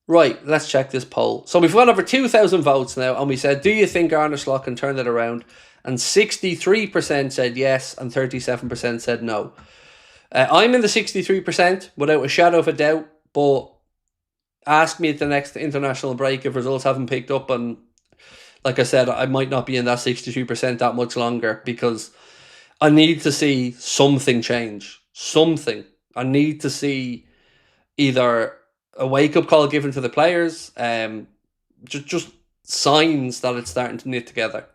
Right, let's check this poll. So we've got over 2,000 votes now, and we said, do you think Arne Slot can turn it around? And 63% said yes, and 37% said no. I'm in the 63% without a shadow of a doubt, but ask me at the next international break if results haven't picked up, and like I said, I might not be in that 63% that much longer, because I need to see something change. Something. I need to see either a wake-up call given to the players, just signs that it's starting to knit together.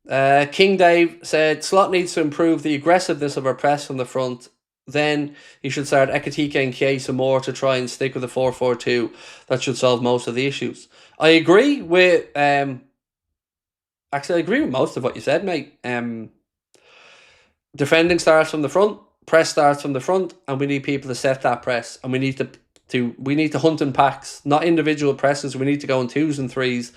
King Dave said, Slot needs to improve the aggressiveness of our press from the front. Then he should start Ekitike and Chiesa more to try and stick with the 4-4-2. That should solve most of the issues. I agree with... actually, I agree with most of what you said, mate. Defending starts from the front. Press starts from the front, and we need people to set that press, and we need to hunt in packs, not individual presses. We need to go in 2s and 3s,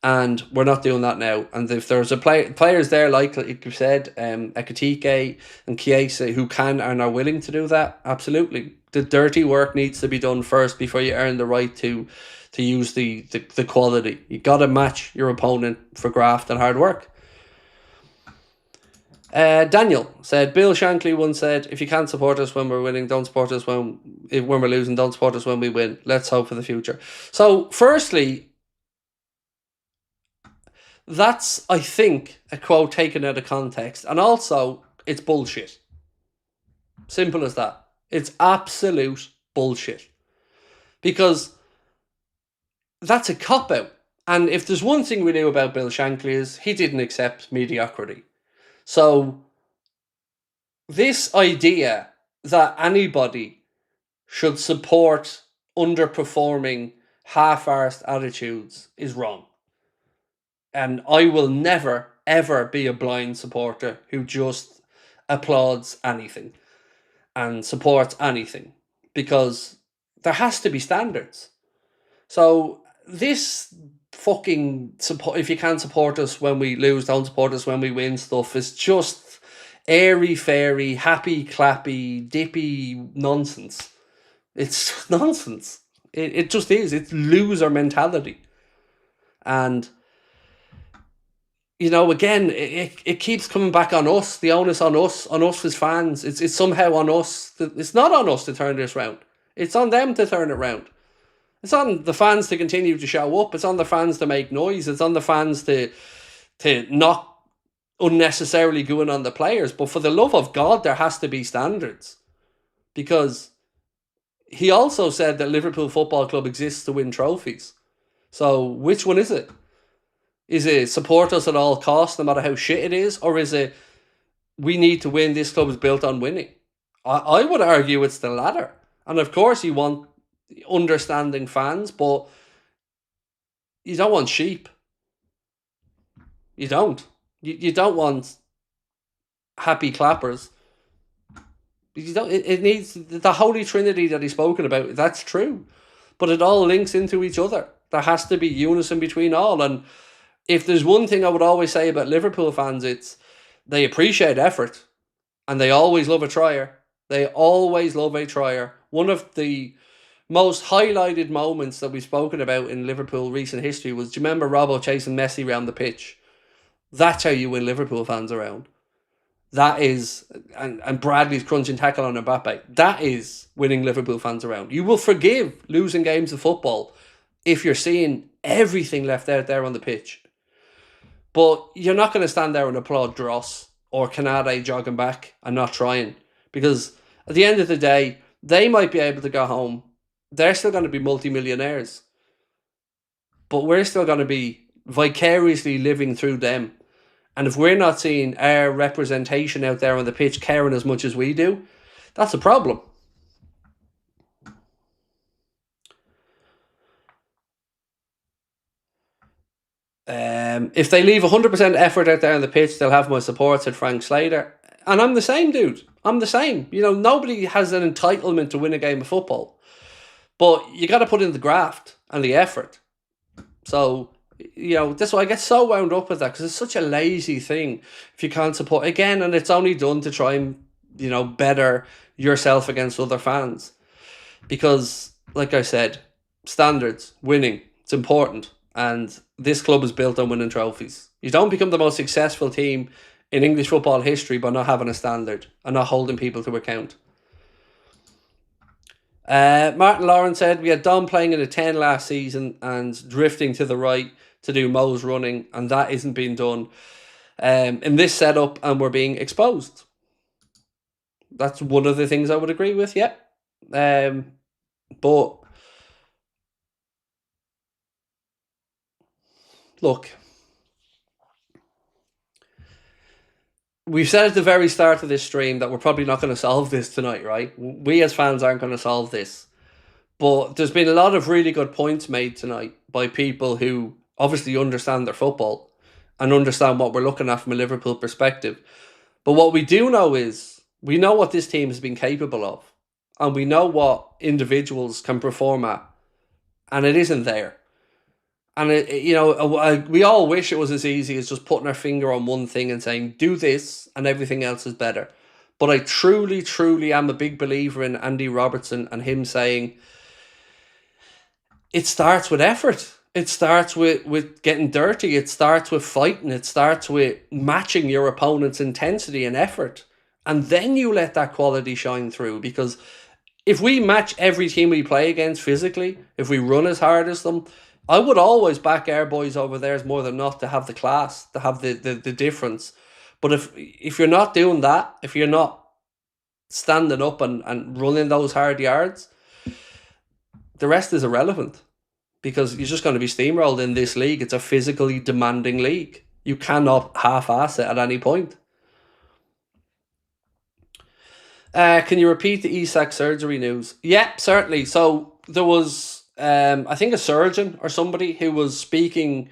and we're not doing that now. And if there's players there, like you said, Ekitike and Chiesa, who can and are willing to do that, absolutely. The dirty work needs to be done first before you earn the right to use the quality. You got to match your opponent for graft and hard work. Daniel said, Bill Shankly once said, if you can't support us when we're winning, don't support us when we're losing, don't support us when we win. Let's hope for the future. So, firstly, that's, I think, a quote taken out of context. And also, it's bullshit. Simple as that. It's absolute bullshit. Because that's a cop-out. And if there's one thing we knew about Bill Shankly is he didn't accept mediocrity. So, this idea that anybody should support underperforming, half-arsed attitudes is wrong. And I will never, ever be a blind supporter who just applauds anything and supports anything, because there has to be standards. So, this fucking support, if you can't support us when we lose, don't support us when we win stuff, is just airy-fairy, happy-clappy, dippy nonsense. It's nonsense. It just is. It's loser mentality. And, you know, again, it keeps coming back on us, the onus on us as fans. It's somehow on us. It's not on us to turn this round. It's on them to turn it round. It's on the fans to continue to show up. It's on the fans to make noise. It's on the fans to not unnecessarily go in on the players. But for the love of God, there has to be standards. Because he also said that Liverpool Football Club exists to win trophies. So which one is it? Is it support us at all costs, no matter how shit it is? Or is it we need to win, this club is built on winning? I would argue it's the latter. And of course you want understanding fans, but you don't want sheep. You don't. You don't want happy clappers. You don't. It needs the Holy Trinity that he's spoken about. That's true, but it all links into each other. There has to be unison between all. And if there's one thing I would always say about Liverpool fans, it's they appreciate effort, And they always love a trier. They always love a trier. One of the most highlighted moments that we've spoken about in Liverpool recent history was, do you remember Robbo chasing Messi around the pitch? That's how you win Liverpool fans around. That is, and Bradley's crunching tackle on Mbappe. That is winning Liverpool fans around. You will forgive losing games of football if you're seeing everything left out there on the pitch. But you're not going to stand there and applaud Dross or Canade jogging back and not trying. Because at the end of the day, they might be able to go home. They're still going to be multimillionaires. But we're still going to be vicariously living through them. And if we're not seeing our representation out there on the pitch caring as much as we do, that's a problem. If they leave 100% effort out there on the pitch, they'll have my support, said Frank Slater. And I'm the same, dude. I'm the same. You know, nobody has an entitlement to win a game of football. But you got to put in the graft and the effort. So, you know, that's why I get so wound up with that, because it's such a lazy thing if you can't support. Again, and it's only done to try and, you know, better yourself against other fans. Because, like I said, standards, winning, it's important. And this club is built on winning trophies. You don't become the most successful team in English football history by not having a standard and not holding people to account. Martin Lawrence said, we had Dom playing in a 10 last season and drifting to the right to do Mo's running, and that isn't being done in this setup, and we're being exposed. That's one of the things I would agree with, yeah. But look, we've said at the very start of this stream that we're probably not going to solve this tonight, right? We as fans aren't going to solve this. But there's been a lot of really good points made tonight by people who obviously understand their football and understand what we're looking at from a Liverpool perspective. But what we do know is, we know what this team has been capable of. And we know what individuals can perform at. And it isn't there. And, we all wish it was as easy as just putting our finger on one thing and saying, do this and everything else is better. But I truly, truly am a big believer in Andy Robertson and him saying, it starts with effort. It starts with getting dirty. It starts with fighting. It starts with matching your opponent's intensity and effort. And then you let that quality shine through. Because if we match every team we play against physically, if we run as hard as them, I would always back our boys over theirs more than not to have the class, to have the difference. But if you're not doing that, if you're not standing up and running those hard yards, the rest is irrelevant, because you're just going to be steamrolled in this league. It's a physically demanding league. You cannot half-ass it at any point. Can you repeat the ISAK surgery news? Yeah, certainly. So there was, I think, a surgeon or somebody who was speaking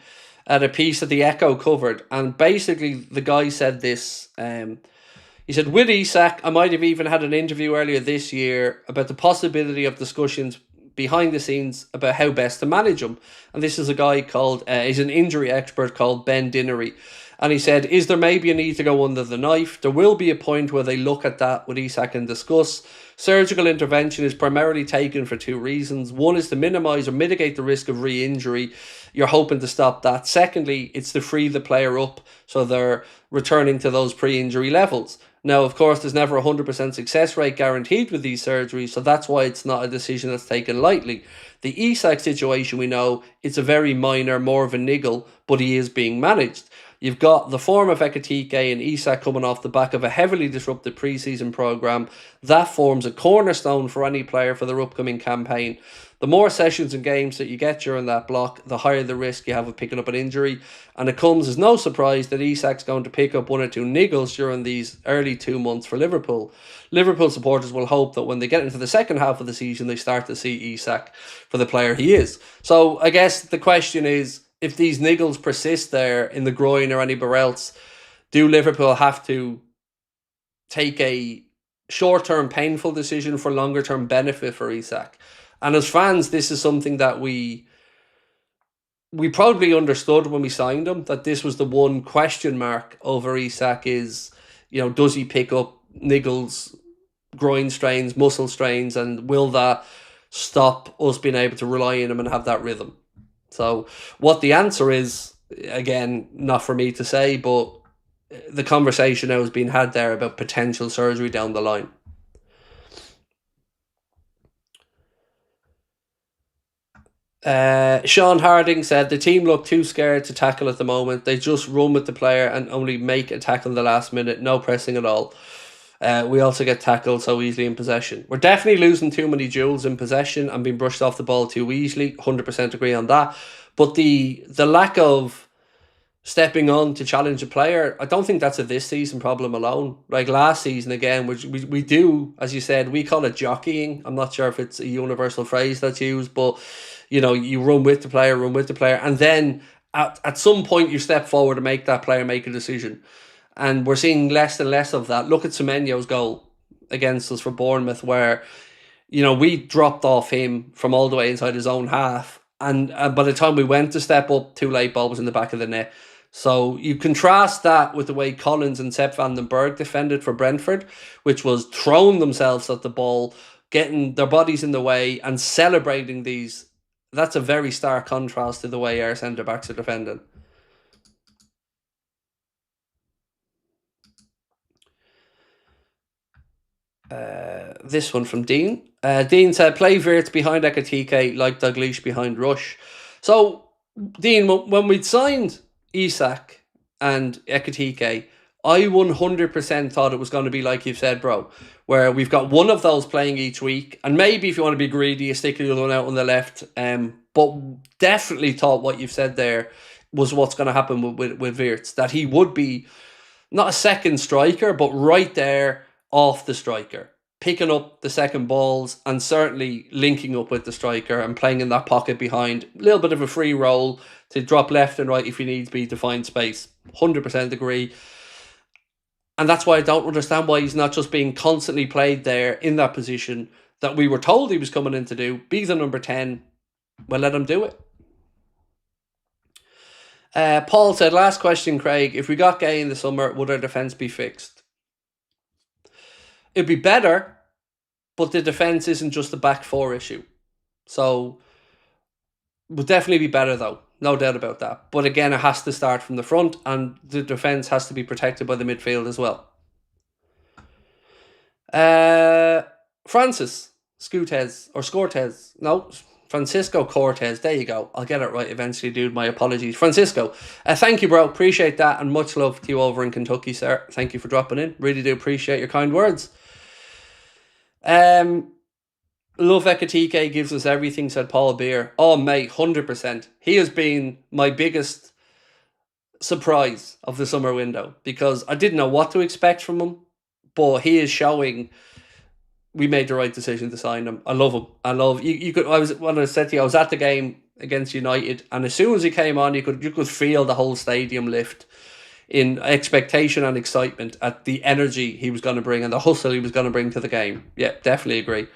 at a piece that the Echo covered, and basically the guy said this. He said, with ISAK, I might have even had an interview earlier this year about the possibility of discussions behind the scenes about how best to manage him. And this is a guy called, he's an injury expert called Ben Dinnery. And he said, is there maybe a need to go under the knife? There will be a point where they look at that with ISAK and discuss. Surgical intervention is primarily taken for two reasons. One is to minimise or mitigate the risk of re-injury. You're hoping to stop that. Secondly, it's to free the player up so they're returning to those pre-injury levels. Now, of course, there's never a 100% success rate guaranteed with these surgeries, so that's why it's not a decision that's taken lightly. The ISAK situation, we know, it's a very minor, more of a niggle, but he is being managed. You've got the form of Ekitike and ISAK coming off the back of a heavily disrupted pre-season programme. That forms a cornerstone for any player for their upcoming campaign. The more sessions and games that you get during that block, the higher the risk you have of picking up an injury. And it comes as no surprise that ISAK's going to pick up one or two niggles during these early 2 months for Liverpool. Liverpool supporters will hope that when they get into the second half of the season, they start to see ISAK for the player he is. So I guess the question is, if these niggles persist there in the groin or anywhere else, do Liverpool have to take a short-term painful decision for longer-term benefit for ISAK? And as fans, this is something that we probably understood when we signed him, that this was the one question mark over ISAK is, does he pick up niggles, groin strains, muscle strains, and will that stop us being able to rely on him and have that rhythm? So what the answer is, again, not for me to say, but the conversation now has been had there about potential surgery down the line. Sean Harding said the team look too scared to tackle at the moment. They just run with the player and only make a tackle in the last minute. No pressing at all. We also get tackled so easily in possession. We're definitely losing too many duels in possession and being brushed off the ball too easily. 100% agree on that. But the lack of stepping on to challenge a player, I don't think that's a this season problem alone. Like last season, again, we do, as you said, we call it jockeying. I'm not sure if it's a universal phrase that's used, but you run with the player, and then at some point you step forward and make that player make a decision. And we're seeing less and less of that. Look at Semenyo's goal against us for Bournemouth, where we dropped off him from all the way inside his own half, and by the time we went to step up, too late, ball was in the back of the net. So you contrast that with the way Collins and Sepp van den Berg defended for Brentford, which was throwing themselves at the ball, getting their bodies in the way and celebrating these. That's a very stark contrast to the way our centre-backs are defending. This one from Dean. Dean said, play Wirtz behind Ekitike like Dalglish behind Rush. So, Dean, when we'd signed ISAK and Ekitike, I 100% thought it was going to be like you've said, bro, where we've got one of those playing each week, and maybe if you want to be greedy, you stick the other one out on the left. But definitely thought what you've said there was what's going to happen with Wirtz, that he would be not a second striker, but right there off the striker, picking up the second balls and certainly linking up with the striker and playing in that pocket behind. A little bit of a free roll to drop left and right if he needs be to find space. 100% agree. And that's why I don't understand why he's not just being constantly played there in that position that we were told he was coming in to do. Be the number 10. Well, let him do it. Paul said, last question, Craig. If we got Gay in the summer, would our defence be fixed? It'd be better, but the defence isn't just a back four issue. So, it would definitely be better though. No doubt about that. But again, it has to start from the front, and the defence has to be protected by the midfield as well. Francis Scutes, or Scortez. No, Francisco Cortez. There you go. I'll get it right eventually, dude. My apologies. Francisco, thank you, bro. Appreciate that, and much love to you over in Kentucky, sir. Thank you for dropping in. Really do appreciate your kind words. Love Ekitike gives us everything, said Paul Beer. Oh, mate, 100%. He has been my biggest surprise of the summer window because I didn't know what to expect from him, but he is showing we made the right decision to sign him. I love him. I love you. Could. When I said to you, I was at the game against United, and as soon as he came on, you could feel the whole stadium lift in expectation and excitement at the energy he was going to bring and the hustle he was going to bring to the game. Yeah, definitely agree.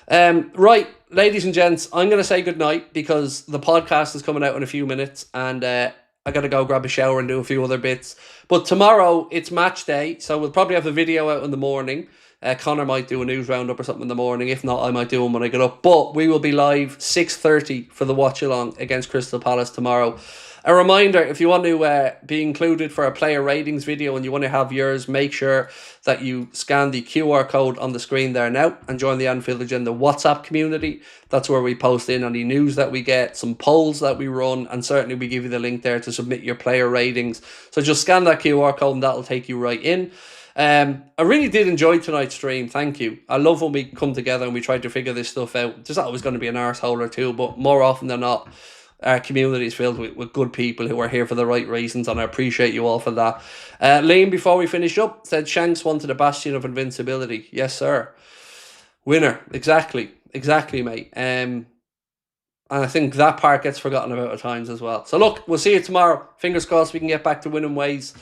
Right, ladies and gents, I'm going to say goodnight because the podcast is coming out in a few minutes, and I got to go grab a shower and do a few other bits. But tomorrow, it's match day, so we'll probably have a video out in the morning. Connor might do a news roundup or something in the morning. If not, I might do them when I get up. But we will be live 6:30 for the watch along against Crystal Palace tomorrow. A reminder, if you want to be included for a player ratings video and you want to have yours, make sure that you scan the QR code on the screen there now and join the Anfield Agenda WhatsApp community. That's where we post in any news that we get, some polls that we run, and certainly we give you the link there to submit your player ratings. So just scan that QR code and that'll take you right in. I really did enjoy tonight's stream. Thank you. I love when we come together and we try to figure this stuff out. There's always going to be an arsehole or two, but more often than not, our community is filled with good people who are here for the right reasons, and I appreciate you all for that. Liam, before we finish up, said Shanks wanted a bastion of invincibility. Yes, sir. Winner. Exactly, mate. And I think that part gets forgotten about at times as well. So look, we'll see you tomorrow. Fingers crossed we can get back to winning ways.